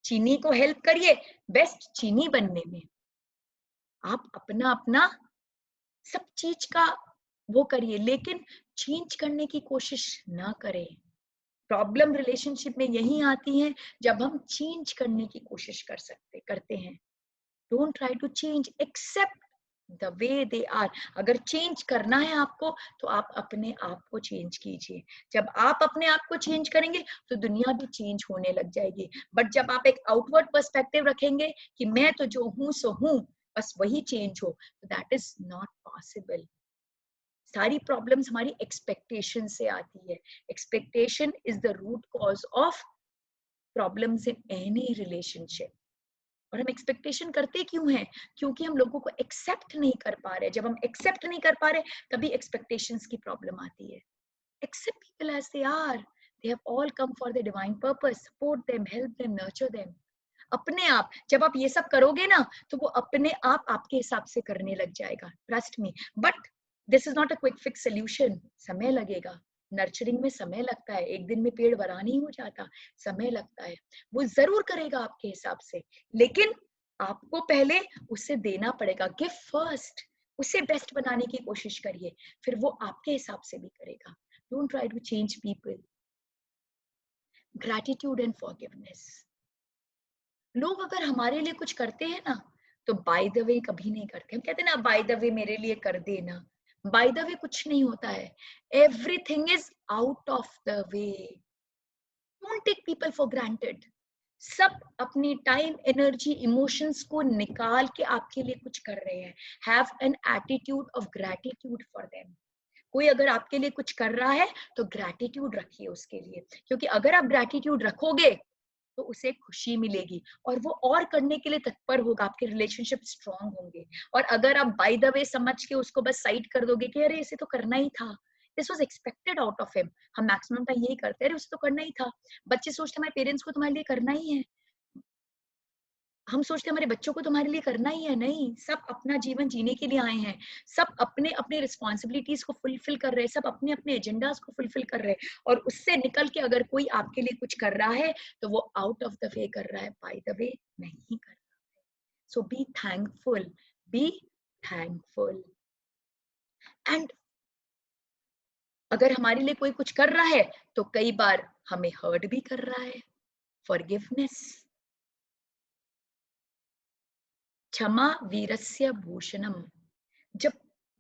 चीनी को हेल्प करिए बेस्ट चीनी बनने में। आप अपना अपना सब चीज का वो करिए, लेकिन चेंज करने की कोशिश ना करें। प्रॉब्लम रिलेशनशिप में यही आती है जब हम चेंज करने की कोशिश करते हैं। Don't try to change, accept the way they are. अगर चेंज करना है आपको तो आप अपने आप को चेंज कीजिए। जब आप अपने आप को चेंज करेंगे तो दुनिया भी चेंज होने लग जाएगी। बट जब आप एक आउटवर्ड पर्सपेक्टिव रखेंगे कि मैं तो जो हूं सो हूं, बस वही चेंज हो, तो दैट इज नॉट पॉसिबल। सारी प्रॉब्लम्स हमारी एक्सपेक्टेशन से आती है। Expectation is the root cause of problems in any relationship. और हम एक्सपेक्टेशन करते क्यों हैं? क्योंकि हम लोगों को एक्सेप्ट नहीं कर पा रहे। जब हम एक्सेप्ट नहीं कर पा रहे तभी एक्सपेक्टेशंस की प्रॉब्लम आती है। Accept people as they are, they have all come for the divine purpose, support them, help them, nurture them. अपने आप जब आप ये सब करोगे ना तो वो अपने आप आपके हिसाब से करने लग जाएगा, trust me. But this is not a quick fix solution, समय लगेगा। नर्चरिंग में समय लगता है, एक दिन में पेड़ बड़ा नहीं हो जाता, समय लगता है। वो जरूर करेगा आपके हिसाब से, लेकिन आपको पहले उसे देना पड़ेगा। गिव फर्स्ट, उसे बेस्ट बनाने की कोशिश करिए, फिर वो आपके हिसाब से भी करेगा। Don't try to change people. Gratitude and forgiveness. लोग अगर हमारे लिए कुछ करते हैं ना तो बाय द वे कभी नहीं करते। हम कहते हैं ना बाय द वे मेरे लिए कर देना, बाय द वे कुछ नहीं होता है। Everything is out of the way. Don't take people for granted. सब अपनी टाइम, एनर्जी, इमोशंस को निकाल के आपके लिए कुछ कर रहे हैं। Have an attitude of gratitude for them. कोई अगर आपके लिए कुछ कर रहा है तो ग्रैटिट्यूड रखिए उसके लिए, क्योंकि अगर आप ग्रैटिट्यूड रखोगे तो उसे खुशी मिलेगी और वो और करने के लिए तत्पर होगा, आपके रिलेशनशिप स्ट्रांग होंगे। और अगर आप बाय द वे समझ के उसको बस साइड कर दोगे कि अरे इसे तो करना ही था, this was expected out of him, हम मैक्सिमम टाइम यही करते हैं, अरे उसे तो करना ही था। बच्चे सोचते हैं हमारे पेरेंट्स को तुम्हारे लिए करना ही है, हम सोचते हैं हमारे बच्चों को तुम्हारे लिए करना ही है। नहीं, सब अपना जीवन जीने के लिए आए हैं, सब अपने अपने रिस्पॉन्सिबिलिटीज को फुलफिल कर रहे हैं, सब अपने अपने एजेंडाज को फुलफिल कर रहे हैं। और उससे निकल के अगर कोई आपके लिए कुछ कर रहा है तो वो आउट ऑफ द वे कर रहा है, बाय द वे नहीं कर रहा। So be thankful, be thankful. And अगर हमारे लिए कोई कुछ कर रहा है तो कई बार हमें हर्ट भी कर रहा है। फॉरगिवनेस, क्षमा वीरस्य भूषणम। जब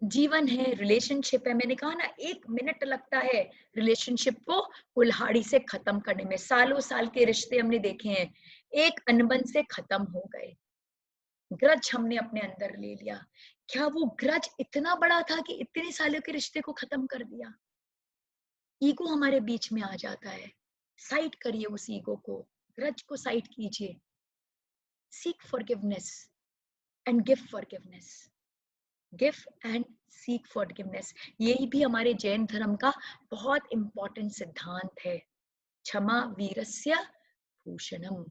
जीवन है, रिलेशनशिप है, मैंने कहा ना 1 मिनट लगता है रिलेशनशिप को कुल्हाड़ी से खत्म करने में। सालों साल के रिश्ते हमने देखे हैं, एक अनबन से खत्म हो गए। ग्रज हमने अपने अंदर ले लिया। क्या वो ग्रज इतना बड़ा था कि इतने सालों के रिश्ते को खत्म कर दिया? ईगो हमारे बीच में आ जाता है। साइड करिए उस ईगो को, ग्रज को साइड कीजिए। Seek forgiveness and give forgiveness. Give and seek forgiveness. यही भी हमारे जैन धर्म का बहुत इंपॉर्टेंट सिद्धांत है। क्षमा वीरस्य भूषणम।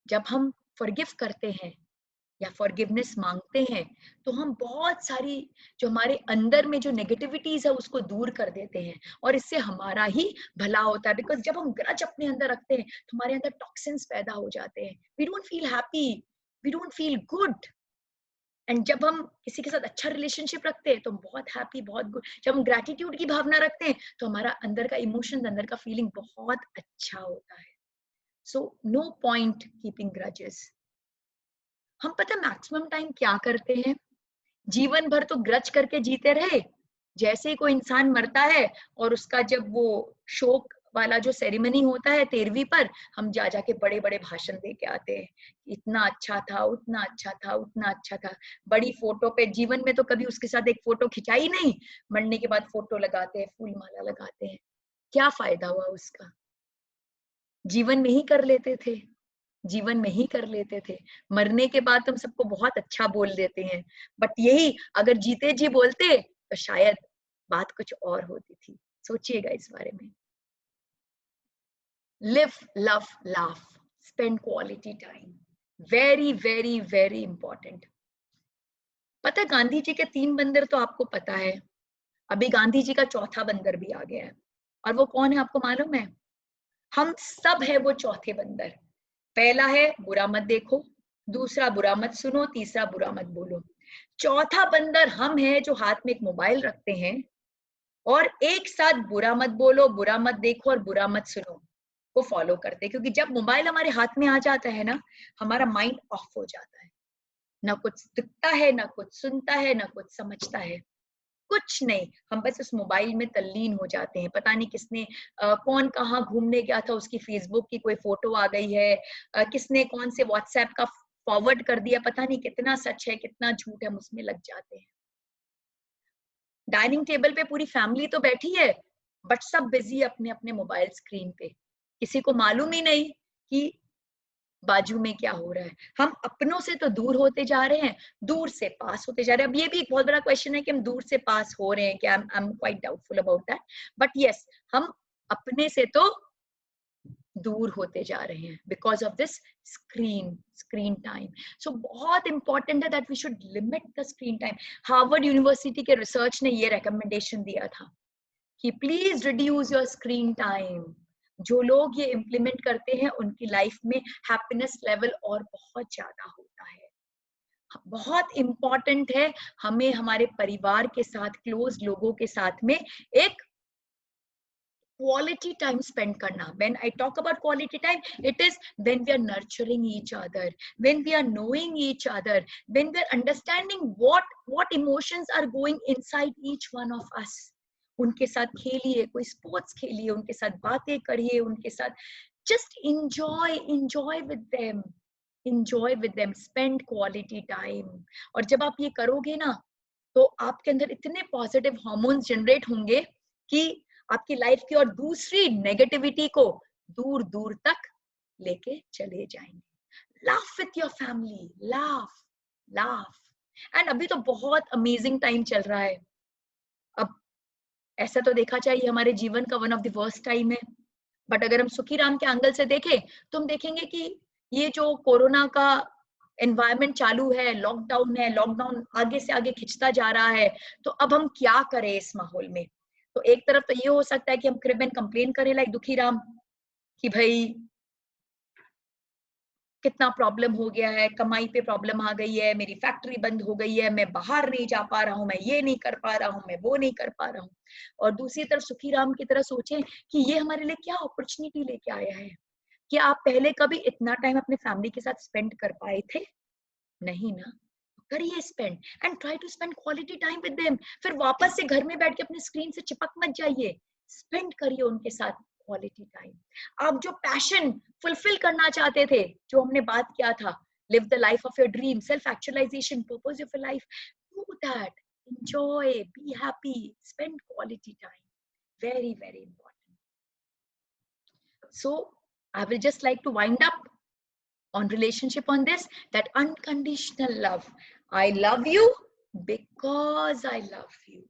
जब हम फॉरगिव करते हैं या फॉरगिवनेस मांगते हैं तो हम बहुत सारी जो हमारे अंदर में जो नेगेटिविटीज है उसको दूर कर देते हैं, और इससे हमारा ही भला होता है। बिकॉज जब हम ग्रज अपने अंदर रखते हैं तो हमारे अंदर टॉक्सिन्स पैदा हो जाते हैं, we don't feel happy, we don't feel good. And जब हम किसी के साथ अच्छा रिलेशनशिप रखते हैं तो हम बहुत हैप्पी, बहुत गुड। जब हम ग्रेटिट्यूड की भावना रखते हैं तो हमारा अंदर का इमोशन, अंदर का फीलिंग बहुत अच्छा होता है। So no point keeping grudges. हम पता मैक्सिमम टाइम क्या करते हैं, जीवन भर तो ग्रज करके जीते रहे। जैसे ही कोई इंसान मरता है और उसका जब वो शोक वाला जो सेरेमनी होता है 13वीं पर, हम जा जाके बड़े बड़े भाषण दे के आते हैं, इतना अच्छा था, उतना अच्छा था, उतना अच्छा था। बड़ी फोटो पे, जीवन में तो कभी उसके साथ एक फोटो खिंचाई नहीं, मरने के बाद फोटो लगाते हैं, फूल माला लगाते हैं। क्या फायदा हुआ उसका? जीवन में ही कर लेते थे, जीवन में ही कर लेते थे। मरने के बाद हम सबको बहुत अच्छा बोल देते हैं, बट यही अगर जीते जी बोलते तो शायद बात कुछ और होती थी। सोचिएगा इस बारे में। Live love laugh spend quality time, very very very important. पता है गांधी जी के 3 बंदर तो आपको पता है, अभी गांधी जी का चौथा बंदर भी आ गया है, और वो कौन है आपको मालूम है? हम सब है वो चौथे बंदर। पहला है बुरा मत देखो, दूसरा बुरा मत सुनो, तीसरा बुरा मत बोलो। चौथा बंदर हम है जो हाथ में एक मोबाइल रखते हैं और एक साथ बुरा मत बोलो, बुरा मत देखो और बुरा मत सुनो को फॉलो करते हैं। क्योंकि जब मोबाइल हमारे हाथ में आ जाता है ना, हमारा माइंड ऑफ हो जाता है, ना कुछ दिखता है, ना कुछ सुनता है, ना कुछ समझता है, कुछ नहीं। हम बस उस मोबाइल में तल्लीन हो जाते हैं। पता नहीं किसने कौन कहाँ घूमने गया था, उसकी फेसबुक की कोई फोटो आ गई है, किसने कौन से व्हाट्सएप का फॉरवर्ड कर दिया, पता नहीं कितना सच है कितना झूठ है, हम उसमें लग जाते हैं। डाइनिंग टेबल पे पूरी फैमिली तो बैठी है, बट सब बिजी अपने अपने मोबाइल स्क्रीन पे। किसी को मालूम ही नहीं कि बाजू में क्या हो रहा है। हम अपनों से तो दूर होते जा रहे हैं, दूर से पास होते जा रहे हैं। अब ये भी एक बहुत बड़ा क्वेश्चन है कि हम दूर से पास हो रहे हैं क्या? I am quite doubtful about that, but yes, हम अपने से तो दूर होते जा रहे हैं because of this screen time. So बहुत इंपॉर्टेंट है that we should limit the screen time. Harvard University के रिसर्च ने ये रिकमेंडेशन दिया था कि please reduce your screen time. जो लोग ये इम्प्लीमेंट करते हैं उनकी लाइफ में हैप्पीनेस लेवल और बहुत ज्यादा होता है। बहुत इंपॉर्टेंट है हमें हमारे परिवार के साथ, क्लोज लोगों के साथ में एक quality time spent karna. When I talk about quality time, it is when we are nurturing each other, when we are knowing each other, when we are understanding what emotions are going inside each one of us. उनके साथ खेलिए, कोई sports खेलिए, उनके साथ बातें करिए, उनके साथ just enjoy with them, enjoy with them, spend quality time. और जब आप ये करोगे ना तो आपके अंदर इतने पॉजिटिव हार्मोन्स जनरेट होंगे कि आपकी लाइफ की और दूसरी नेगेटिविटी को दूर दूर तक लेके चले जाएंगे। Laugh with your family, laugh laugh. And अभी तो बहुत अमेजिंग टाइम चल रहा है। अब ऐसा तो देखा चाहिए हमारे जीवन का one of the worst time है, बट अगर हम सुखी राम के एंगल से देखें तो हम देखेंगे कि ये जो कोरोना का एनवायरमेंट चालू है, लॉकडाउन है, लॉकडाउन आगे से आगे खिंचता जा रहा है, तो अब हम क्या करें इस माहौल में? तो एक तरफ तो ये हो सकता है कि हम क्रिब एंड कंप्लेन करें लाइक दुखी राम कि भाई कितना प्रॉब्लम हो गया है, कमाई पे प्रॉब्लम आ गई है, मेरी फैक्ट्री बंद हो गई है, मैं बाहर नहीं जा पा रहा हूँ, मैं ये नहीं कर पा रहा हूँ, मैं वो नहीं कर पा रहा हूँ। और दूसरी तरफ सुखी राम की तरह सोचें कि ये हमारे लिए क्या अपॉर्चुनिटी लेके आया है। क्या आप पहले कभी इतना टाइम अपने फैमिली के साथ स्पेंड कर पाए थे? नहीं ना। करिए spend and try to spend quality time with them. फिर वापस से घर में बैठ के अपने स्क्रीन से चिपक मत जाइए, स्पेंड करिए उनके साथ क्वालिटी टाइम। आप जो पैशन फुलफिल करना चाहते थे, जो हमने बात किया था, live the life of your dream, self actualization, purpose of your life, do that, enjoy, be happy, spend quality time, very very important. So I will just like to wind up on relationship on this, that unconditional love. I love you, because I love you.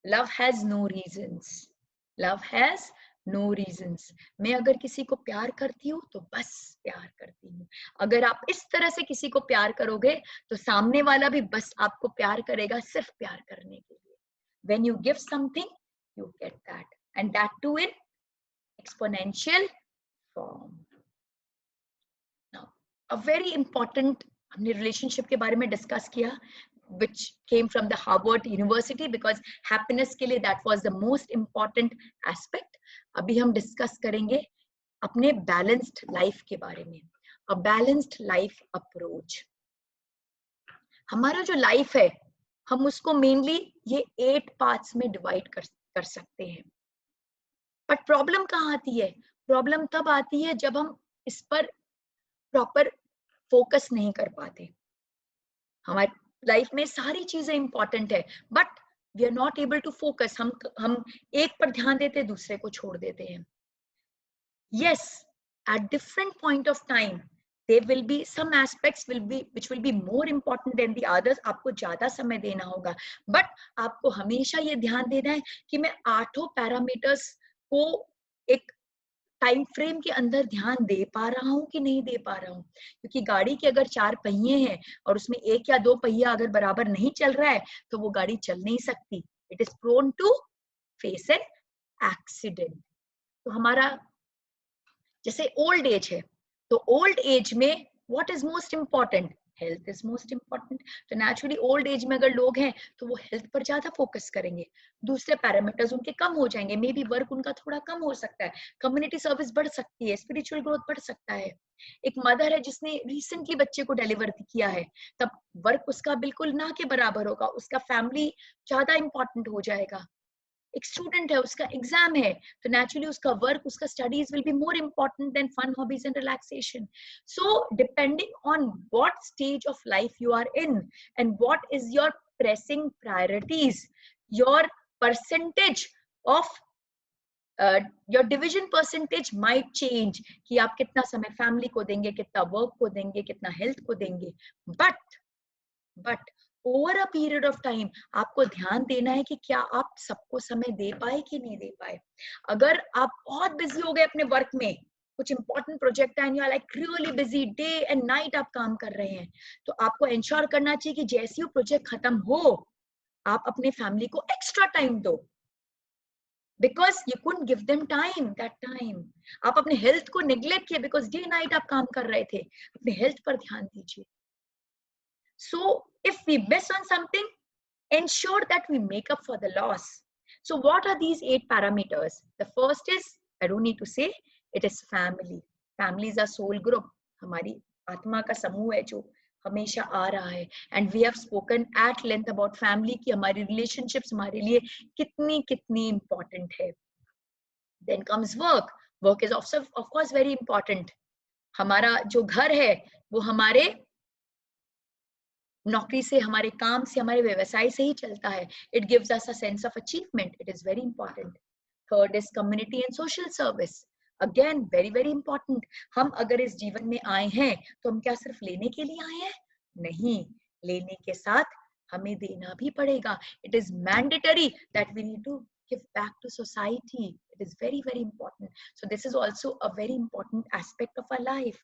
Love has no reasons. Love has no reasons. मैं अगर किसी को प्यार करती हूँ तो बस प्यार करती हूँ. अगर आप इस तरह से किसी को प्यार करोगे तो सामने वाला भी बस आपको प्यार करेगा सिर्फ प्यार करने के लिए. When you give something, you get that, and that too in exponential form. Now, a very important, हमने relationship के बारे में discuss किया, which came from the Harvard University, because happiness के लिए that was the most important aspect. अभी हम discuss करेंगे अपने balanced life के बारे में. A balanced life approach. हमारा जो life है, हम उसको mainly ये 8 parts में divide कर सकते हैं. But problem कहाँ आती है? Problem तब आती है जब हम इस पर proper focus नहीं कर पाते. हमारी लाइफ में सारी चीजें इंपॉर्टेंट है, but we are not able to focus. हम एक पर ध्यान देते दूसरे को छोड़ देते हैं. Yes, at different point of time there will be some aspects which will be more important than the others. आपको ज्यादा समय देना होगा, बट आपको हमेशा ये ध्यान देना है कि मैं 8 पैरामीटर्स को एक टाइम फ्रेम के अंदर ध्यान दे पा रहा हूं कि नहीं दे पा रहा हूं. क्योंकि गाड़ी के अगर 4 पहिए हैं और उसमें 1 या 2 पहिया अगर बराबर नहीं चल रहा है तो वो गाड़ी चल नहीं सकती. It is prone to face an accident. तो हमारा जैसे ओल्ड एज है, तो ओल्ड एज में what is most important? Health is most important. तो नेचुरली ओल्ड एज में अगर लोग हैं तो वो हेल्थ पर ज्यादा फोकस करेंगे. दूसरे पैरामीटर्स उनके कम हो जाएंगे. मे बी वर्क उनका थोड़ा कम हो सकता है, कम्युनिटी सर्विस बढ़ सकती है, स्पिरिचुअल ग्रोथ बढ़ सकता है. एक मदर है जिसने रिसेंटली बच्चे को डिलीवर किया है, तब वर्क उसका बिल्कुल ना के बराबर होगा, उसका फैमिली ज्यादा इंपॉर्टेंट हो जाएगा. एक स्टूडेंट है, उसका एग्जाम है, तो नेचुरली उसका वर्क, उसका studies will be more important than fun, hobbies and relaxation. So depending on what stage of life you are in and what is your pressing priorities, your percentage of your division percentage might change. कि आप कितना समय family को देंगे, कितना work को देंगे, कितना हेल्थ को देंगे. But over a period of time आपको ध्यान देना है कि क्या आप सबको समय दे पाए कि नहीं दे पाए. अगर आप बहुत बिजी हो गए अपने वर्क में, कुछ इंपॉर्टेंट प्रोजेक्ट है and you are like really busy, day and night आप काम कर रहे हैं, तो आपको इंश्योर करना चाहिए कि जैसे ही प्रोजेक्ट खत्म हो आप अपने फैमिली को एक्स्ट्रा टाइम दो, because you couldn't give them time that time. आप अपने हेल्थ को नेग्लेक्ट किए because डे नाइट आप काम कर रहे थे. अपने हेल्थ पर ध्यान दीजिए. So if we miss on something, ensure that we make up for the loss. So what are these 8 parameters? The first is, I don't need to say, it is family. Family is a soul group. हमारी आत्मा का समूह है जो हमेशा आ रहा है. And we have spoken at length about family, कि हमारी relationships हमारे लिए कितनी important है. Then comes work. Work is also of course very important. हमारा जो घर है वो हमारे नौकरी से, हमारे काम से, हमारे व्यवसाय से ही चलता है. It gives us a sense of achievement. It is very important. Third is community and social service. Again very very important. हम अगर इस जीवन में आए हैं तो हम क्या सिर्फ लेने के लिए आए हैं? नहीं, लेने के साथ हमें देना भी पड़ेगा. It is mandatory that we need to give back to society. It is very very important. So this is also a very important aspect of our life.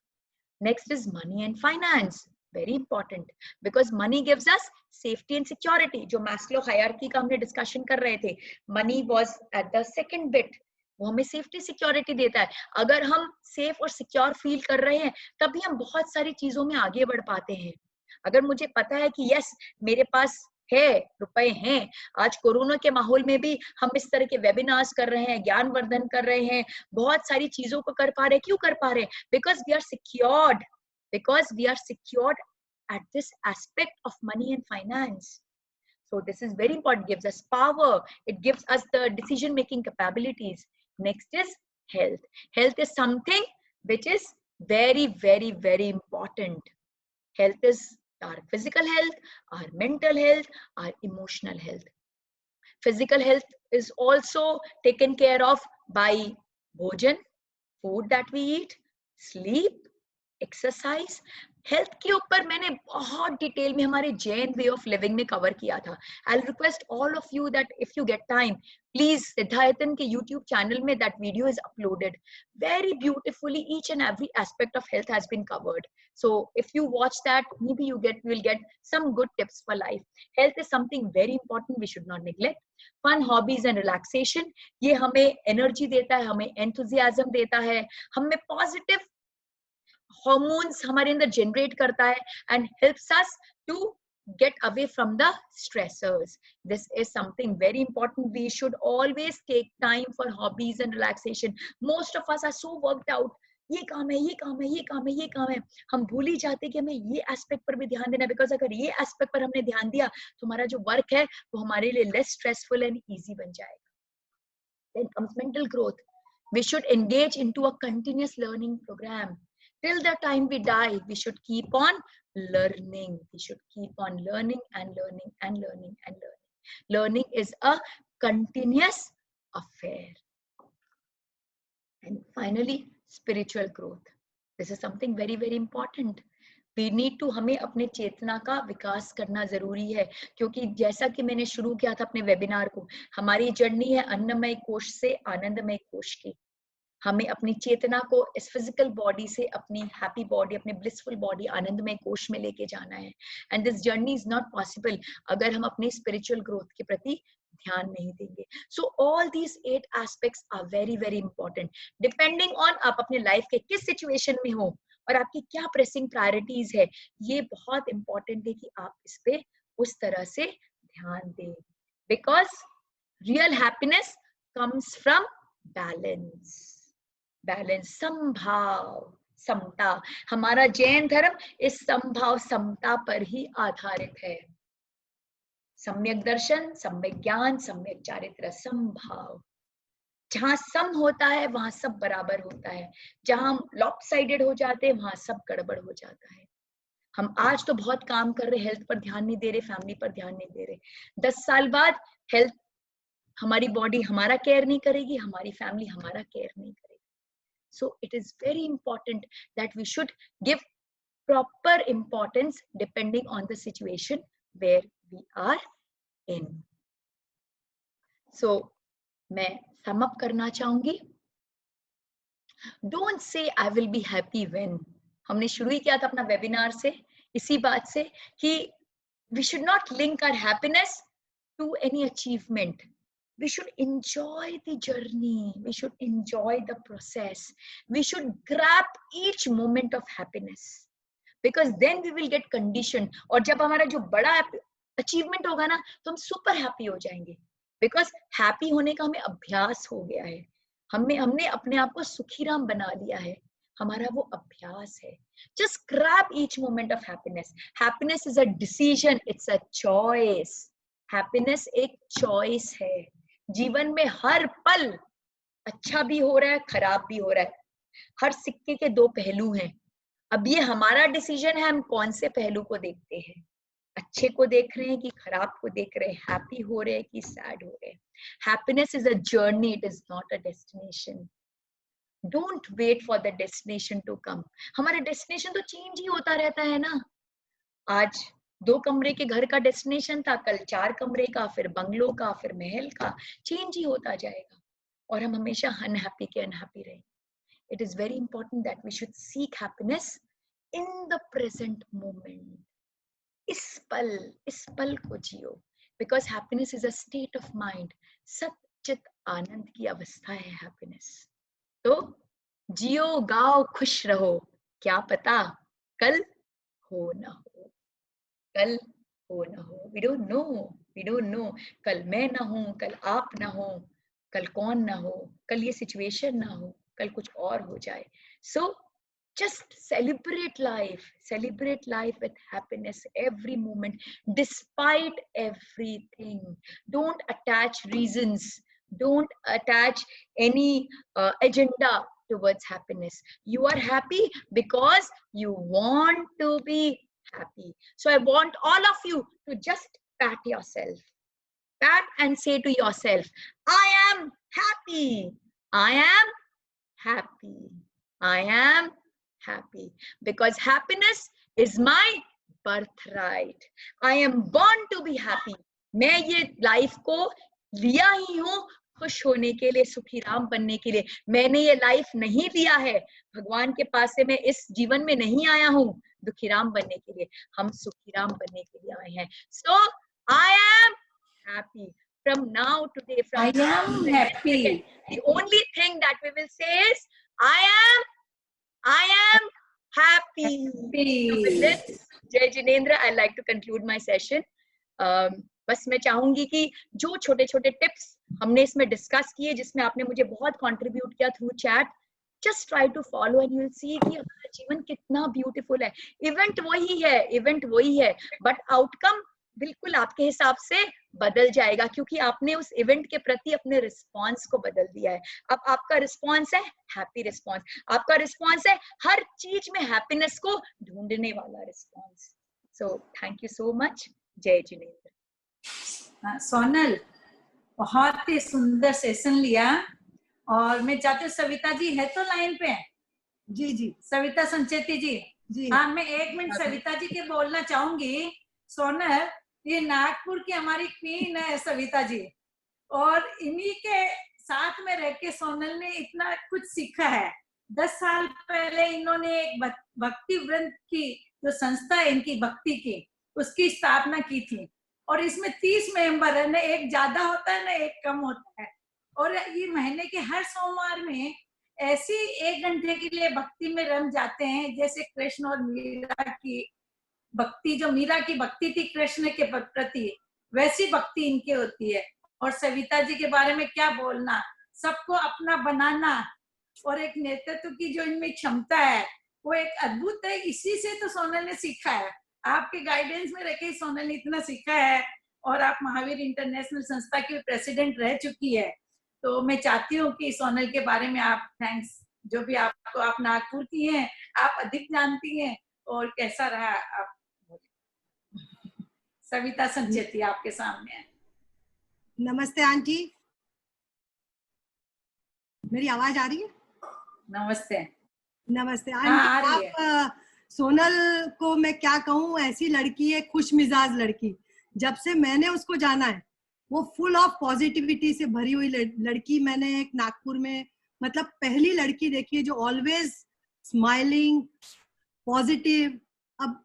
Next is money and finance. Very important, because money gives us safety and security. जो Maslow hierarchy का हमने discussion कर रहे थे, money was at the second bit. वो हमें safety security देता है. अगर हम safe और secure feel कर रहे हैं तभी हम बहुत सारी चीजों में आगे बढ़ पाते हैं. अगर मुझे पता है कि yes मेरे पास है, रुपए हैं, आज कोरोना के माहौल में भी हम इस तरह के वेबिनार्स कर रहे हैं, ज्ञानवर्धन कर रहे हैं, बहुत सारी चीजों को कर पा रहे हैं. क्यों कर पा रहे हैं? Because we are secured. Because we are secured at this aspect of money and finance. So this is very important. It gives us power. It gives us the decision making capabilities. Next is health. Health is something which is very very very important. Health is our physical health, our mental health, our emotional health. Physical health is also taken care of by bhojan, food that we eat, sleep, exercise. Health के ऊपर मैंने बहुत detail में हमारे Jain way of living में cover किया था. I request all of you that if you get time, please Siddhayatan के यूट्यूब चैनल में that video is uploaded. Very beautifully each and every aspect of health has been covered. So if you watch that, maybe you will get some good tips for life. Health is something very important, we should not neglect. Fun, hobbies and relaxation, ये हमें energy देता है, हमें enthusiasm देता है, हमें positive hormones हमारे अंदर generate करता है and helps us to get away from the stressors. This is something very important. We should always take time for hobbies and relaxation. Most of us are so worked out. ये काम है, ये काम है, ये काम है, ये काम है. हम भूल ही जाते कि हमें ये एस्पेक्ट पर भी ध्यान देना है, बिकॉज अगर ये एस्पेक्ट पर हमने ध्यान दिया तो हमारा जो वर्क है वो हमारे लिए लेस स्ट्रेसफुल एंड इजी बन जाएगा. Then comes mental growth. We should engage into a continuous learning program. Till the time we die, we should keep on learning. We should keep on learning and learning and learning and learning. Learning is a continuous affair. And finally, spiritual growth. This is something very, very important. We need to, हमें अपने चेतना का विकास करना जरूरी है, क्योंकि जैसा कि मैंने शुरू किया था अपने वेबिनार को, हमारी जर्नी है अन्नमय कोश से आनंदमय कोश की. हमें अपनी चेतना को इस फिजिकल बॉडी से अपनी हैप्पी बॉडी, अपने ब्लिसफुल बॉडी आनंदमय कोश में लेके जाना है. And this journey is not possible अगर हम अपने स्पिरिचुअल ग्रोथ के प्रति ध्यान नहीं देंगे. So all these 8 aspects are very very important, depending on आप अपने लाइफ के किस सिचुएशन में हो और आपकी क्या प्रेसिंग प्रायोरिटीज है. ये बहुत इंपॉर्टेंट है कि आप इस पे उस तरह से ध्यान दें, because real happiness comes from balance. Balance, समभाव, समता. हमारा जैन धर्म इस समभाव समता पर ही आधारित है. सम्यक दर्शन, सम्यक ज्ञान, सम्यक चारित्र, समभाव. जहां सम होता है वहां सब बराबर होता है. जहां हम लॉपसाइडेड हो जाते हैं वहां सब गड़बड़ हो जाता है. हम आज तो बहुत काम कर रहे, हेल्थ पर ध्यान नहीं दे रहे, फैमिली पर ध्यान नहीं दे रहे. 10 साल बाद हेल्थ, हमारी बॉडी हमारा केयर नहीं करेगी, हमारी फैमिली हमारा केयर नहीं करेगी. So it is very important that we should give proper importance depending on the situation where we are in. So मैं sum up करना चाहूंगी. Don't say I will be happy when. हमने शुरू ही किया था अपना वेबिनार से इसी बात से कि we should not link our happiness to any achievement. We should enjoy the journey. We should enjoy the process. We should grab each moment of happiness, because then we will get conditioned. और जब हमारा जो बड़ा achievement होगा ना तो हम super happy हो जाएंगे, because happy होने का हमें अभ्यास हो गया है. हमने अपने आप को सुखीराम बना लिया है. हमारा वो अभ्यास है. Just grab each moment of happiness. Happiness is a decision. It's a choice. Happiness एक choice है. जीवन में हर पल अच्छा भी हो रहा है, खराब भी हो रहा है. हर सिक्के के 2 पहलू हैं. अब ये हमारा डिसीजन है, हम कौन से पहलू को देखते हैं. अच्छे को देख रहे हैं कि खराब को देख रहे हैं, हैप्पी हो रहे हैं कि सैड हो रहे हैं. Happiness is a journey, it is not a destination. Don't wait for the destination to come. हमारा डेस्टिनेशन तो चेंज ही होता रहता है ना. आज 2 कमरे के घर का डेस्टिनेशन था, कल 4 कमरे का, फिर बंगलो का, फिर महल का. चेंज ही होता जाएगा और हम हमेशा अनहैप्पी के अनहैप्पी रहेंगे. It is very important that we should seek happiness in the present moment. इस पल को जियो, because happiness is a state of mind. सच्चित आनंद की अवस्था है हैप्पीनेस. तो जियो, गाओ, खुश रहो. क्या पता कल हो ना हो. कल हो ना हो. We don't know. कल मैं ना हूं, कल आप ना हो, कल कौन ना हो, कल ये सिचुएशन ना हो, कल कुछ और हो जाए. So just celebrate life with happiness every moment, despite everything. Don't attach reasons, don't attach any agenda towards happiness. You are happy because you want to be happy. So I want all of you to just pat yourself. Pat and say to yourself, I am happy. I am happy. I am happy. Because happiness is my birthright. I am born to be happy. मैं ये life को लिया ही हूँ खुश होने के लिए, सुखी राम बनने के लिए। मैंने ये लाइफ नहीं लिया है, भगवान के पास से मैं इस जीवन में नहीं आया हूँ दुखी राम बनने के लिए, हम सुखी राम बनने के लिए आए हैं। So I am happy from now today. From I am happy. The only thing that we will say is I am happy. So with this, Jai Jinendra, I like to conclude my session. बस मैं चाहूंगी कि जो छोटे छोटे tips हमने इसमें discuss किए, जिसमें आपने मुझे बहुत कंट्रीब्यूट किया through chat, just try to follow and you will see कि हमारा जीवन कितना ब्यूटीफुल है। इवेंट वही है, बट आउटकम बिल्कुल आपके हिसाब से बदल जाएगा, क्योंकि आपने उस इवेंट के प्रति अपने रिस्पॉन्स को बदल दिया है। अब आपका रिस्पॉन्स है हैप्पी रिस्पॉन्स, आपका रिस्पॉन्स है हर चीज में हैप्पीनेस को ढूंढने वाला response. So thank you so much. जय जिनेंद्र। सोनल, बहुत ही सुंदर सेशन लिया, और मैं चाहती हूँ सविता जी है तो लाइन पे? जी जी, सविता संचेती जी जी हाँ, मैं 1 मिनट सविता जी के बोलना चाहूंगी। सोनल, ये नागपुर की हमारी क्वीन है सविता जी, और इन्हीं के साथ में रह के सोनल ने इतना कुछ सीखा है। 10 साल पहले इन्होंने एक भक्ति वृंद की जो संस्था है इनकी भक्ति की, उसकी स्थापना की थी, और इसमें 30 मेंबर है, ना एक ज्यादा होता है ना एक कम होता है, और ये महीने के हर सोमवार में ऐसी 1 घंटे के लिए भक्ति में रम जाते हैं, जैसे कृष्ण और मीरा की भक्ति, जो मीरा की भक्ति थी कृष्ण के प्रति, वैसी भक्ति इनकी होती है। और सविता जी के बारे में क्या बोलना, सबको अपना बनाना और एक नेतृत्व की जो इनमें क्षमता है वो एक अद्भुत है। इसी से तो सोनल ने सीखा है, आपके गाइडेंस में रखे सोनल ने इतना सीखा है, और आप महावीर इंटरनेशनल संस्था की प्रेसिडेंट रह चुकी है। तो मैं चाहती हूँ कि सोनल के बारे में आप थैंक्स, जो भी आपको, आप नागपुर की हैं, आप अधिक जानती हैं, और कैसा रहा आप। सविता संचेती आपके सामने है। नमस्ते आंटी, मेरी आवाज आ रही है? नमस्ते। नमस्ते हाँ, आंटी। आप सोनल को मैं क्या कहूँ, ऐसी लड़की है, खुश मिजाज लड़की। जब से मैंने उसको जाना है, वो फुल ऑफ पॉजिटिविटी से भरी हुई लड़की मैंने एक नागपुर में मतलब पहली लड़की देखी है जो ऑलवेज स्माइलिंग, पॉजिटिव। अब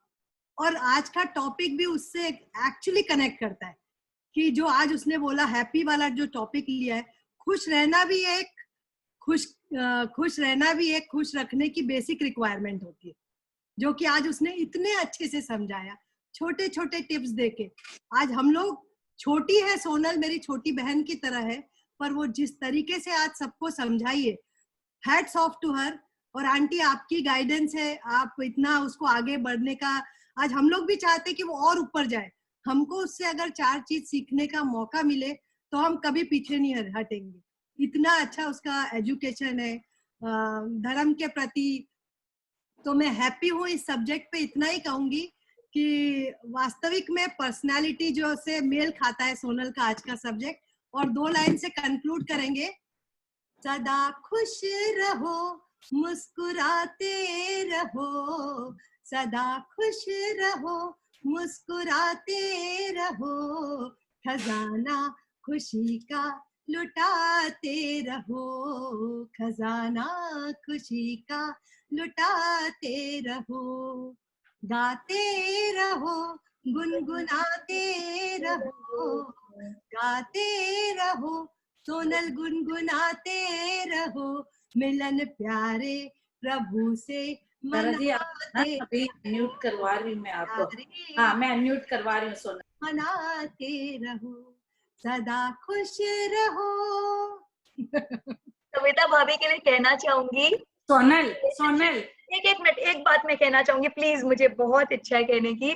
और आज का टॉपिक भी उससे एक्चुअली कनेक्ट करता है कि जो आज उसने बोला हैप्पी वाला जो टॉपिक लिया है, खुश रहना भी एक खुश रखने की बेसिक रिक्वायरमेंट होती है, जो कि आज उसने इतने अच्छे से समझाया, छोटे छोटे टिप्स देके। आज हम लोग, छोटी है सोनल, मेरी छोटी बहन की तरह है, पर वो जिस तरीके से आज सबको समझाइए, हैट्स ऑफ टू हर। और आंटी आपकी गाइडेंस है, आप इतना उसको आगे बढ़ने का, आज हम लोग भी चाहते कि वो और ऊपर जाए। हमको उससे अगर 4 चीज सीखने का मौका मिले तो हम कभी पीछे नहीं हटेंगे। इतना अच्छा उसका एजुकेशन है धर्म के प्रति। तो मैं हैप्पी हूँ इस सब्जेक्ट पे। इतना ही कहूंगी कि वास्तविक में पर्सनालिटी जो से मेल खाता है सोनल का आज का सब्जेक्ट। और 2 लाइन से कंक्लूड करेंगे, सदा खुश रहो, मुस्कुराते रहो, सदा खुश रहो, मुस्कुराते रहो, खजाना खुशी का लुटाते रहो, खजाना खुशी का लुटाते रहो, गाते रहो, गुनगुनाते रहो, गाते रहो, सोनल गुनगुनाते रहो, मिलन प्यारे प्रभु से मनाते। अभी म्यूट करवा रही हूँ मैं आपको। हाँ, मैं म्यूट करवा रही हूँ सोनल। मनाते रहो, सदा खुश रहो। सविता भाभी के लिए कहना चाहूंगी, सोनल एक मिनट, एक बात मैं कहना चाहूंगी प्लीज, मुझे बहुत इच्छा है कहने की।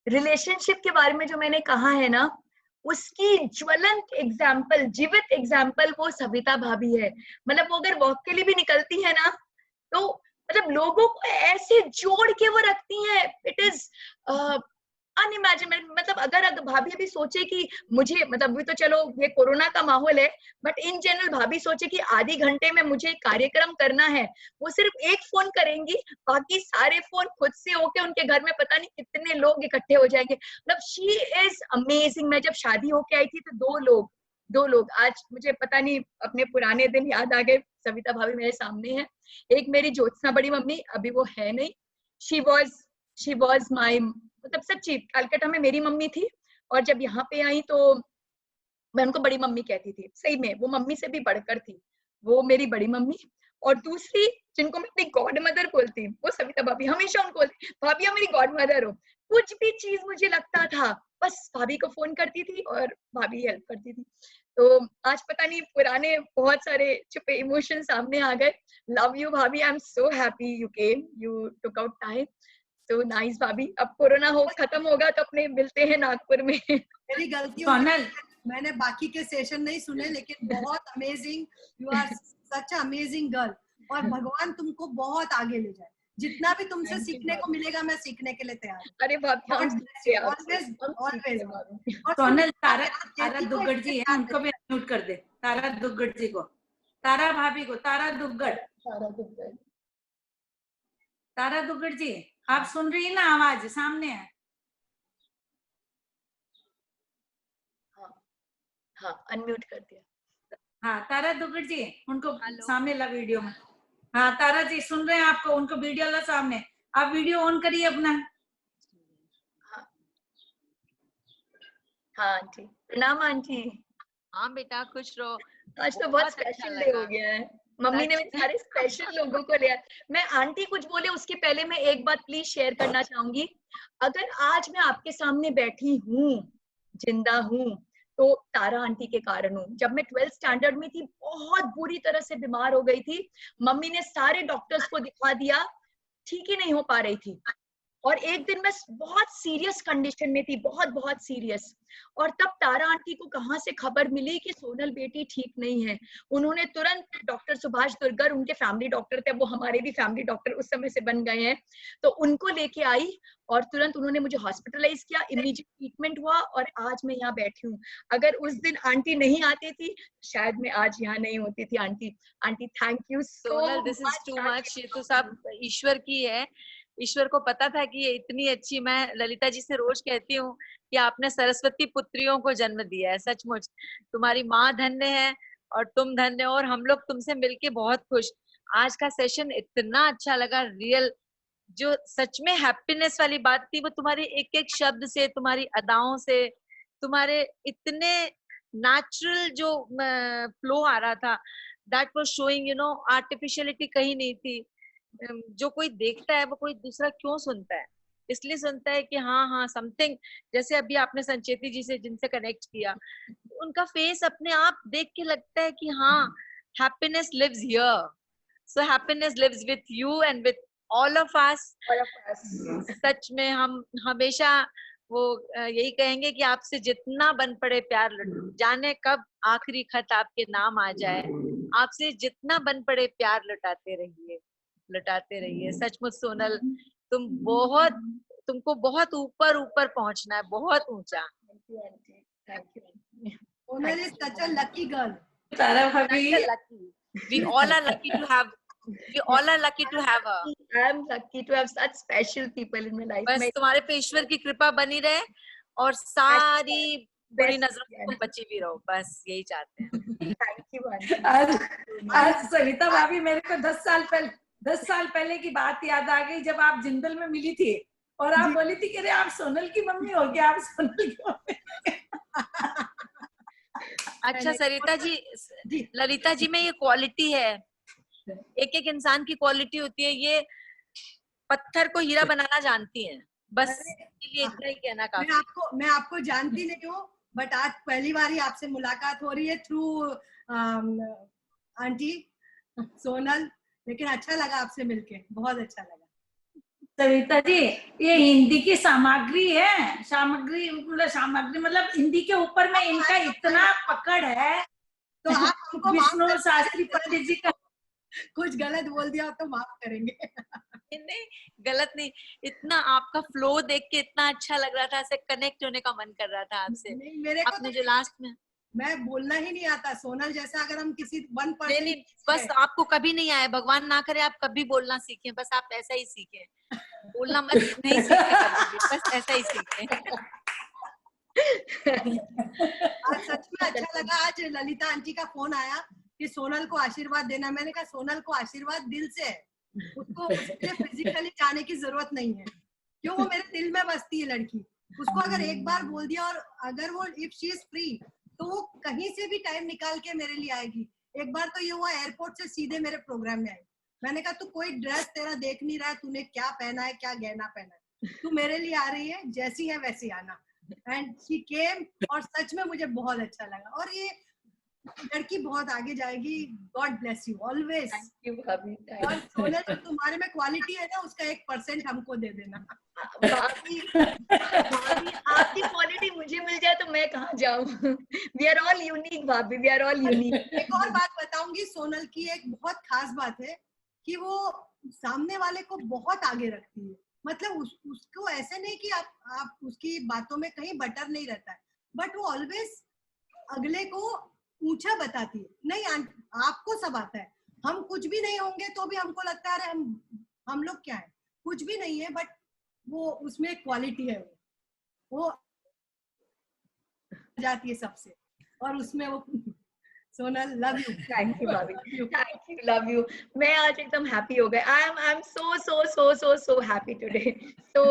रिलेशनशिप के बारे में जो मैंने कहा है ना, उसकी ज्वलंत एग्जाम्पल, जीवित एग्जाम्पल वो सविता भाभी है। मतलब वो अगर वॉक के लिए भी निकलती है ना, तो मतलब लोगों को ऐसे जोड़ के वो रखती हैं। It is unimaginable. मतलब अगर भाभी अभी सोचे कि मुझे, मतलब अभी तो चलो ये कोरोना का माहौल है, बट इन जनरल भाभी सोचे कि आधे घंटे में मुझे कार्यक्रम करना है, वो सिर्फ एक फोन करेंगी, बाकी सारे फोन खुद से होके उनके घर में पता नहीं कितने लोग इकट्ठे हो जाएंगे। मतलब शी इज अमेजिंग। मैं जब शादी होके आई थी तो दो लोग आज मुझे पता नहीं अपने पुराने दिन याद आ गए। सविता भाभी मेरे सामने है, एक मेरी ज्योत्सना बड़ी मम्मी, अभी वो है नहीं। शी वॉज माई, मतलब सच्ची कलकत्ता में मेरी मम्मी थी, और जब यहाँ पे आई तो मैं उनको बड़ी मम्मी कहती थी। सही में वो मम्मी से भी बढ़कर थी, वो मेरी बड़ी मम्मी। और दूसरी जिनको मैं अपनी गॉड मदर बोलती, वो सविता भाभी। हमेशा उनको बोलती भाभी आप मेरी गॉड मदर हो। कुछ भी चीज मुझे लगता था बस भाभी को फोन करती थी और भाभी हेल्प करती थी। तो आज पता नहीं पुराने बहुत सारे छुपे इमोशन सामने आ गए। लव यू भाभी, I am so happy you came, you took out time. So nice भाभी। अब कोरोना हो खत्म होगा तो अपने मिलते हैं नागपुर में। मेरी गलती हो गई, मैंने बाकी के सेशन नहीं सुने, लेकिन बहुत amazing, you are such amazing girl. और भगवान तुमको बहुत आगे ले जाए। जितना भी तुमसे सीखने को मिलेगा मैं सीखने के लिए तैयार हूँ। अरे भाभी ऑलवेज ऑलवेज। सोनल, तारा दुग्गड़ जी है, उनको भी म्यूट कर दे। तारा दुग्गड़ जी को, तारा भाभी को, तारा दुग्गड़ जी आप सुन रही है ना, आवाज सामने है। हाँ अनम्यूट कर दिया। हाँ तारा दुग्गड़ जी, उनको सामने ला वीडियो में। हाँ तारा जी सुन रहे हैं आपको, उनको वीडियो ला सामने, आप वीडियो ऑन करिए अपना। हाँ आंटी, प्रणाम आंटी। हाँ बेटा खुश रहो। आज तो बहुत स्पेशल डे हो गया है, मम्मी ने सारे स्पेशल लोगों को लिया। मैं आंटी कुछ बोले उसके पहले मैं एक बात प्लीज शेयर करना चाहूंगी। अगर आज मैं आपके सामने बैठी हूँ, जिंदा हूँ, तो तारा आंटी के कारण हूँ। जब मैं 12th स्टैंडर्ड में थी बहुत बुरी तरह से बीमार हो गई थी, मम्मी ने सारे डॉक्टर्स को दिखा दिया, ठीक ही नहीं हो पा रही थी। और एक दिन मैं बहुत सीरियस कंडीशन में थी, बहुत सीरियस। और तब तारा आंटी को कहाँ से खबर मिली कि सोनल बेटी ठीक नहीं है। उन्होंने तुरंत डॉक्टर सुभाष दुर्गर, उनके फैमिली डॉक्टर थे, वो हमारे भी फैमिली डॉक्टर उस समय से बन गए हैं, तो उनको लेके आई और तुरंत उन्होंने मुझे हॉस्पिटलाइज किया, इमीडिएट ट्रीटमेंट हुआ और आज मैं यहाँ बैठी हूँ। अगर उस दिन आंटी नहीं आती थी शायद मैं आज यहाँ नहीं होती थी। Aunty thank you so much. This is too much, ये तो सब ईश्वर की है। ईश्वर को पता था कि ये इतनी अच्छी, मैं ललिता जी से रोज कहती हूँ कि आपने सरस्वती पुत्रियों को जन्म दिया है। सचमुच तुम्हारी माँ धन्य है और तुम धन्य हो, और हम लोग तुमसे मिलके बहुत खुश। आज का सेशन इतना अच्छा लगा, रियल जो सच में हैप्पीनेस वाली बात थी वो तुम्हारी एक एक शब्द से, तुम्हारी अदाओं से, तुम्हारे इतने नेचुरल जो फ्लो आ रहा था, that was showing you know artificiality कहीं नहीं थी। जो कोई देखता है वो कोई दूसरा क्यों सुनता है, इसलिए सुनता है कि हाँ समथिंग। जैसे अभी आपने संचेती जी से जिनसे कनेक्ट किया, उनका फेस अपने आप देख के लगता है कि हाँ happiness lives here. So happiness lives with you and with all of us. सच में हम हमेशा वो यही कहेंगे कि आपसे जितना बन पड़े प्यार लुटाओ, जाने कब आखिरी खत आपके नाम आ जाए, आपसे जितना बन पड़े प्यार लुटाते रहिए। सचमुच सोनल तुमको बहुत ऊपर पहुंचना है, बहुत ऊंचा। Sonal is such a lucky girl. Tara भाभी, we all are lucky to have her. I am lucky to have such special people in my life. बस तुम्हारे पे ईश्वर की कृपा बनी रहे और सारी बुरी नजरों से तुम बची भी रहो, बस यही चाहते हैं। Thank you. आज सविता भाभी मेरे को 10 साल पहले की बात याद आ गई, जब आप जिंदल में मिली थी और आप बोली थी कि अरे आप सोनल की मम्मी हो क्या, आप सोनल की मम्मी। अच्छा सरिता जी, ललिता जी में ये क्वालिटी है, एक एक इंसान की क्वालिटी होती है, ये पत्थर को हीरा बनाना जानती हैं। बस इसलिए इतना ही कहना काफी। मैं आपको जानती नहीं हूँ, बट आज पहली बार ही आपसे मुलाकात हो रही है थ्रू आंटी सोनल, लेकिन अच्छा लगा आपसे मिलके, बहुत अच्छा लगा। सविता जी ये हिंदी की सामग्री है, सामग्री मतलब हिंदी के ऊपर में इनका इतना पकड़ है। तो आप हमको विष्णु शास्त्री पंडित जी का कुछ गलत बोल दिया तो माफ करेंगे। नहीं, गलत नहीं, इतना आपका फ्लो देख के इतना अच्छा लग रहा था, ऐसे कनेक्ट होने का मन कर रहा था आपसे। नहीं, मेरे को आपने तो जो लास्ट में मैं बोलना ही नहीं आता सोनल जैसा। अगर हम किसी 1% नहीं, बस आपको कभी नहीं आया, भगवान ना करे आप कभी बोलना सीखें, बस आप ऐसा ही सीखें, बोलना मत नहीं सीखें कभी भी, बस ऐसा ही सीखें। आज सच में अच्छा लगा। आज ललिता आंटी का फोन आया कि सोनल को आशीर्वाद देना। मैंने कहा सोनल को आशीर्वाद दिल से है, उसको उसके लिए फिजिकली जाने की जरूरत नहीं है, क्यों वो मेरे दिल में बसती है लड़की। उसको अगर एक बार बोल दिया, और अगर वो इफ शी इज फ्री तो वो कहीं से भी टाइम निकाल के मेरे लिए आएगी। एक बार तो ये हुआ, एयरपोर्ट से सीधे मेरे प्रोग्राम में आई। मैंने कहा तू कोई ड्रेस तेरा देख नहीं रहा है, तूने क्या पहना है, क्या गहना पहना है, तू मेरे लिए आ रही है, जैसी है वैसी आना। एंड शी केम, और सच में मुझे बहुत अच्छा लगा। और ये लड़की बहुत आगे जाएगी। God bless you always. Thank you भाभी, और सोनल जो तुम्हारे में क्वालिटी है ना, उसका 1% हमको दे देना। भाभी भाभी आपकी क्वालिटी मुझे मिल जाए तो मैं कहाँ जाऊँ। वी आर ऑल यूनिक भाभी, वी आर ऑल यूनिक। एक और बात बताऊंगी, सोनल की एक बहुत खास बात है कि वो सामने वाले को बहुत आगे रखती है। मतलब उसको ऐसे नहीं कि आप उसकी बातों में कहीं बटर नहीं रहता है, बट वो ऑलवेज अगले को ऊंचा बताती है। नहीं आपको सब आता है, हम कुछ भी नहीं होंगे तो भी हमको लगता है अरे हम लोग क्या है, कुछ भी नहीं है, बट वो उसमें क्वालिटी है, वो जाती है सबसे। और उसमें वो Sonal love you. Thank you भाभी, थैंक यू, लव यू। मैं आज एकदम हैप्पी हो गई। I am so happy today, so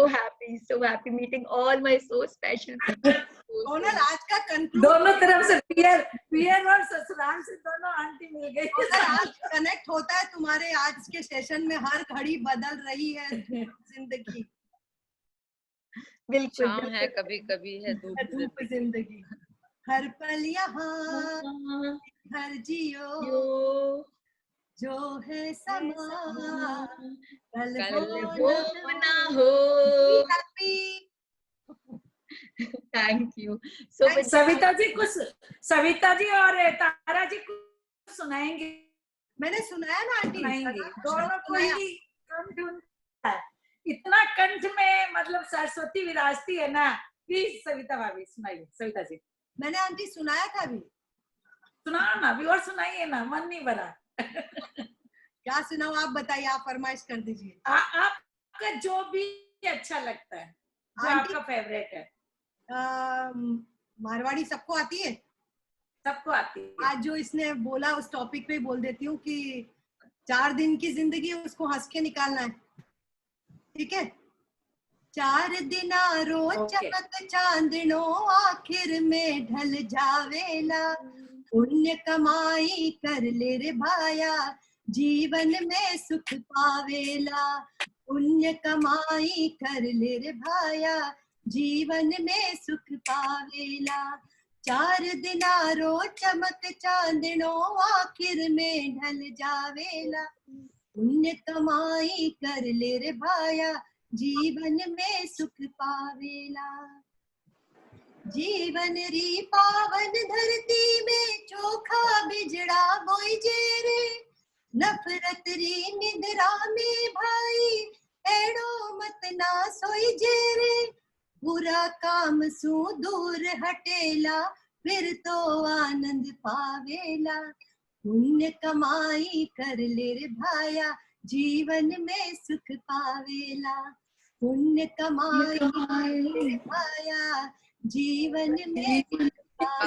happy meeting all my so special people. Sonal आज का कंक्लूड, दोनों तरफ से पियर और ससुराल से दोनों आंटी मिल गई। आज कनेक्ट होता है तुम्हारे आज के सेशन में। हर घड़ी बदल रही है जिंदगी, बिल्कुल शाम है, बिल्कुल। कभी कभी है धूप जिंदगी, हर पल यहाँ हर जियो, यो जो है समा कल कल हो हो ना हो। Happy. Thank you. So Savita ji और तारा जी कुछ सुनाएंगे। मैंने सुनाया ना आंटी, सुनाएंगे, दोनों को ही कंठ उनका है। इतना कंठ में मतलब सरस्वती विराजती है ना। प्लीज सविता भाभी सुनाइए। सविता जी मैंने आंटी सुनाया था अभी। सुनाओ ना अभी, और सुनाइए ना, मन नहीं भरा। क्या सुनाओ आप बताइए, आप फरमाइश कर दीजिए। आपका जो भी अच्छा लगता है, जो आंटी आपका फेवरेट है। मारवाड़ी सबको आती है, सबको आती है। आज जो इसने बोला उस टॉपिक पे बोल देती हूँ कि 4 दिन की जिंदगी उसको हंस के निकालना है। ठीक है। 4 दिना रोज चमक चांदनो आखिर में ढल जावेला, पुण्य कमाई कर ले रे भाया जीवन में सुख पावेला, पुण्य कमाई कर ले रे भाया जीवन में सुख पावेला। 4 दिना रोज चमक चांदनो आखिर में ढल जावेला, पुण्य कमाई कर ले रे भाया जीवन में सुख पावेला। जीवन री पावन धरती में चोखा बिजड़ा बोई जे रे, नफरत री निद्रा में भाई एड़ो मत ना सोई जे रे, बुरा काम सु दूर हटेला फिर तो आनंद पावेला, पुण्य कमाई कर ले रे भाया जीवन में सुख पावेला, पुण्य कमाई भाया जीवन में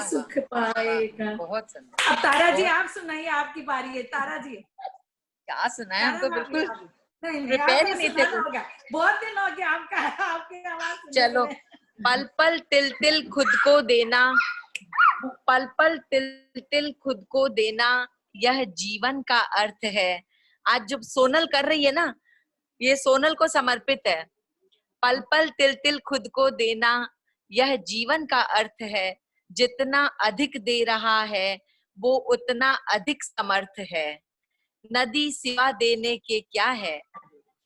सुख पाएगा। बहुत सुंदर। अब तारा जी आप सुनाइए, आपकी बारी है। तारा जी क्या सुनाए, हमको बिल्कुल नहीं प्रिपेयर ही नहीं थे। बहुत दिन हो गया आपके आवाज सुनने चलो, में। पल पल तिल तिल खुद को देना, पल पल तिल तिल खुद को देना, यह जीवन का अर्थ है। आज जो सोनल कर रही है ना, ये सोनल को समर्पित है। पल पल तिल तिल खुद को देना, यह जीवन का अर्थ है। जितना अधिक दे रहा है वो उतना अधिक समर्थ है। नदी सिवा देने के क्या है,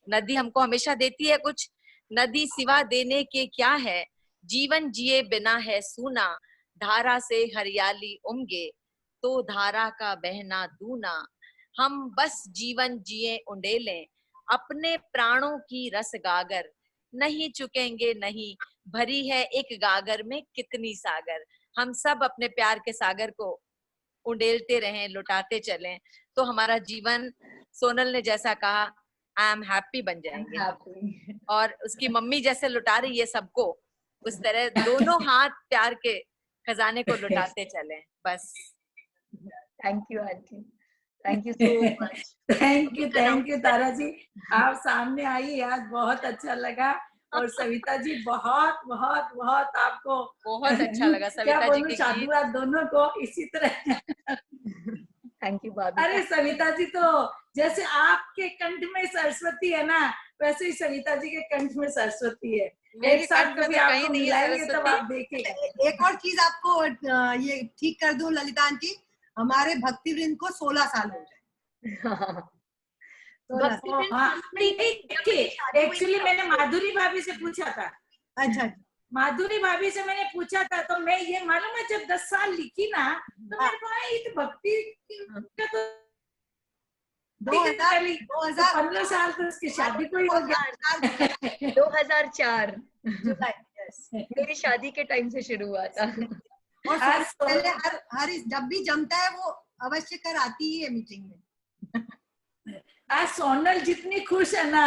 नदी हमको हमेशा देती है कुछ, नदी सिवा देने के क्या है। जीवन जिए बिना है सूना, धारा से हरियाली उमगे तो धारा का बहना दूना। हम बस जीवन जिए उंडेलें, अपने प्राणों की रस गागर, नहीं चुकेंगे नहीं, भरी है एक गागर में कितनी सागर। हम सब अपने प्यार के सागर को उंडेलते रहें, लुटाते चलें, तो हमारा जीवन सोनल ने जैसा कहा आई एम हैप्पी बन जाएंगे। Happy. और उसकी मम्मी जैसे लुटा रही है सबको, उस तरह दोनों हाथ प्यार के खजाने को लुटाते चलें बस। Thank you, auntie. Thank you so much. Thank you Tara ji, आप सामने आई आज, बहुत अच्छा लगा। और सविता जी बहुत बहुत बहुत आपको बहुत अच्छा लगा क्या सविता जी बोलूं, के गीत। साधुवाद दोनों को इसी तरह। Thank you, Bhabhi. अरे सविता जी तो जैसे आपके कंठ में सरस्वती है ना, वैसे ही सविता जी के कंठ में सरस्वती है। मेरे एक साथ कंठ में कभी तो आपको कहीं नहीं है मिलाएंगे तब सरस्वती। आप देखेंगे। एक और चीज आपको ये ठीक कर दूं ललिता आंटी, हमारे भक्तिवृंद को 16 साल हो गए। 16 भक्ति साल। दिन हाँ, नहीं, नहीं देखिए, एक्चुअली मैंने माधुरी भाभी से पूछा था, अच्छा माधुरी भाभी से मैंने पूछा था, तो मैं ये मालूम है जब 10 साल लिखी ना, तो मेरे को ये तो भक्ति का तो 15 साल तो उसकी शादी को ही हो गया। 2004 जुलाई, yes। मेरी शादी के टाइम से शुरू हुआ था। और आज पहले हर जब भी जमता है वो अवश्य कर आती ही है मीटिंग में। आज सोनल जितनी खुश है ना,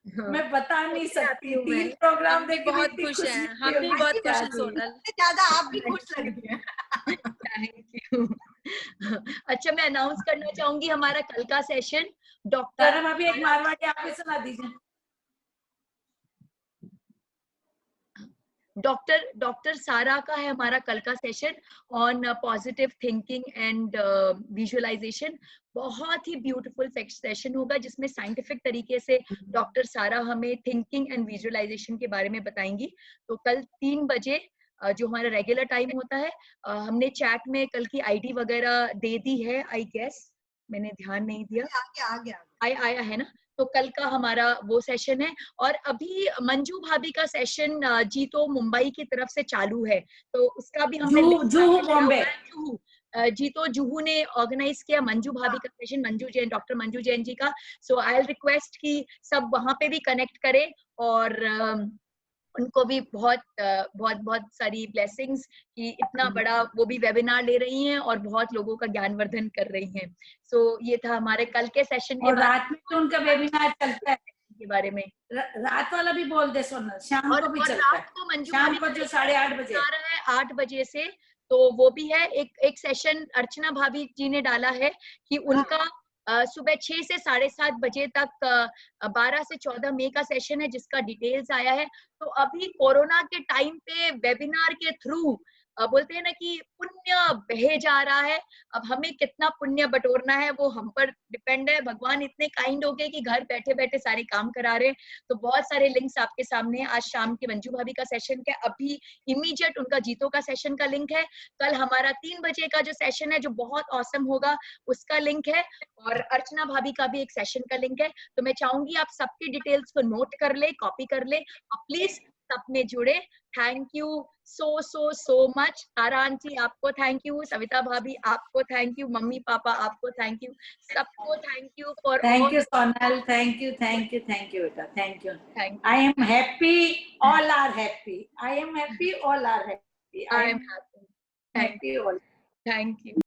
मैं बता नहीं सकती। 3 प्रोग्राम हम भी देख के बहुत इतनी खुश खुशी हैं, हुई हम भी बहुत खुश हैं होगी। सोनल। ज्यादा आप भी खुश लग रही हैं। Thank you. अच्छा, मैं अनाउंस करना चाहूंगी हमारा कल का सेशन तारा भाभी एक मारवाड़ी आप ही सुना दीजिए। डॉक्टर सारा का है हमारा कल का session on positive thinking and visualization. बहुत ही ब्यूटीफुल सेशन होगा जिसमें साइंटिफिक तरीके से डॉक्टर सारा हमें थिंकिंग एंड विजुअलाइजेशन के बारे में बताएंगी। तो कल 3 बजे जो हमारा रेगुलर टाइम होता है, हमने चैट में कल की आईडी वगैरह दे दी है, आई गेस, मैंने ध्यान नहीं दिया। आ गया आया है ना। तो कल का हमारा वो सेशन है। और अभी मंजू भाभी का सेशन जी तो मुंबई की तरफ से चालू है, तो उसका भी हमने जुहू बॉम्बे जी तो जुहू ने ऑर्गेनाइज किया मंजू भाभी का सेशन, मंजू जैन, डॉक्टर मंजू जैन जी का। सो आई रिक्वेस्ट कि सब वहां पे भी कनेक्ट करें और उनको भी बहुत बहुत सारी ब्लेसिंग्स कि इतना बड़ा वो भी वेबिनार ले रही हैं और बहुत लोगों का ज्ञानवर्धन कर रही हैं। सो ये था हमारे कल के सेशन के और रात में तो उनका वेबिनार चलता है के बारे में। रात वाला भी बोल दे सोनल, शाम को भी चलता है, रात को मंजू शाम भाभी को जो 8:30 बजे आ रहा है 8 बजे से, तो वो भी है। एक सेशन अर्चना भाभी जी ने डाला है कि उनका सुबह 6 से 7:30 बजे तक 12 से 14 मई का सेशन है जिसका डिटेल्स आया है। तो अभी कोरोना के टाइम पे वेबिनार के थ्रू बोलते हैं ना कि पुण्य बहे जा रहा है। अब हमें कितना पुण्य बटोरना है वो हम पर डिपेंड है। भगवान इतने काइंड हो गए कि घर बैठे बैठे सारे काम करा रहे हैं। तो बहुत सारे लिंक्स आपके सामने। आज शाम के मंजू भाभी का सेशन है, अभी इमीडिएट उनका जीतो का सेशन का लिंक है। कल हमारा 3 बजे का जो सेशन है जो बहुत ऑसम होगा उसका लिंक है, और अर्चना भाभी का भी एक सेशन का लिंक है। तो मैं चाहूंगी आप सबकी डिटेल्स को नोट कर ले, कॉपी कर ले और प्लीज सब में जुड़े। Thank you so much. Tara aunty आपको थैंक यू, सविता भाभी आपको थैंक यू, मम्मी पापा आपको थैंक यू, सबको thank you for thank you Sonal, thank you बेटा, thank you. I am happy, all are happy, I am happy, all are happy, I am happy all. Thank you.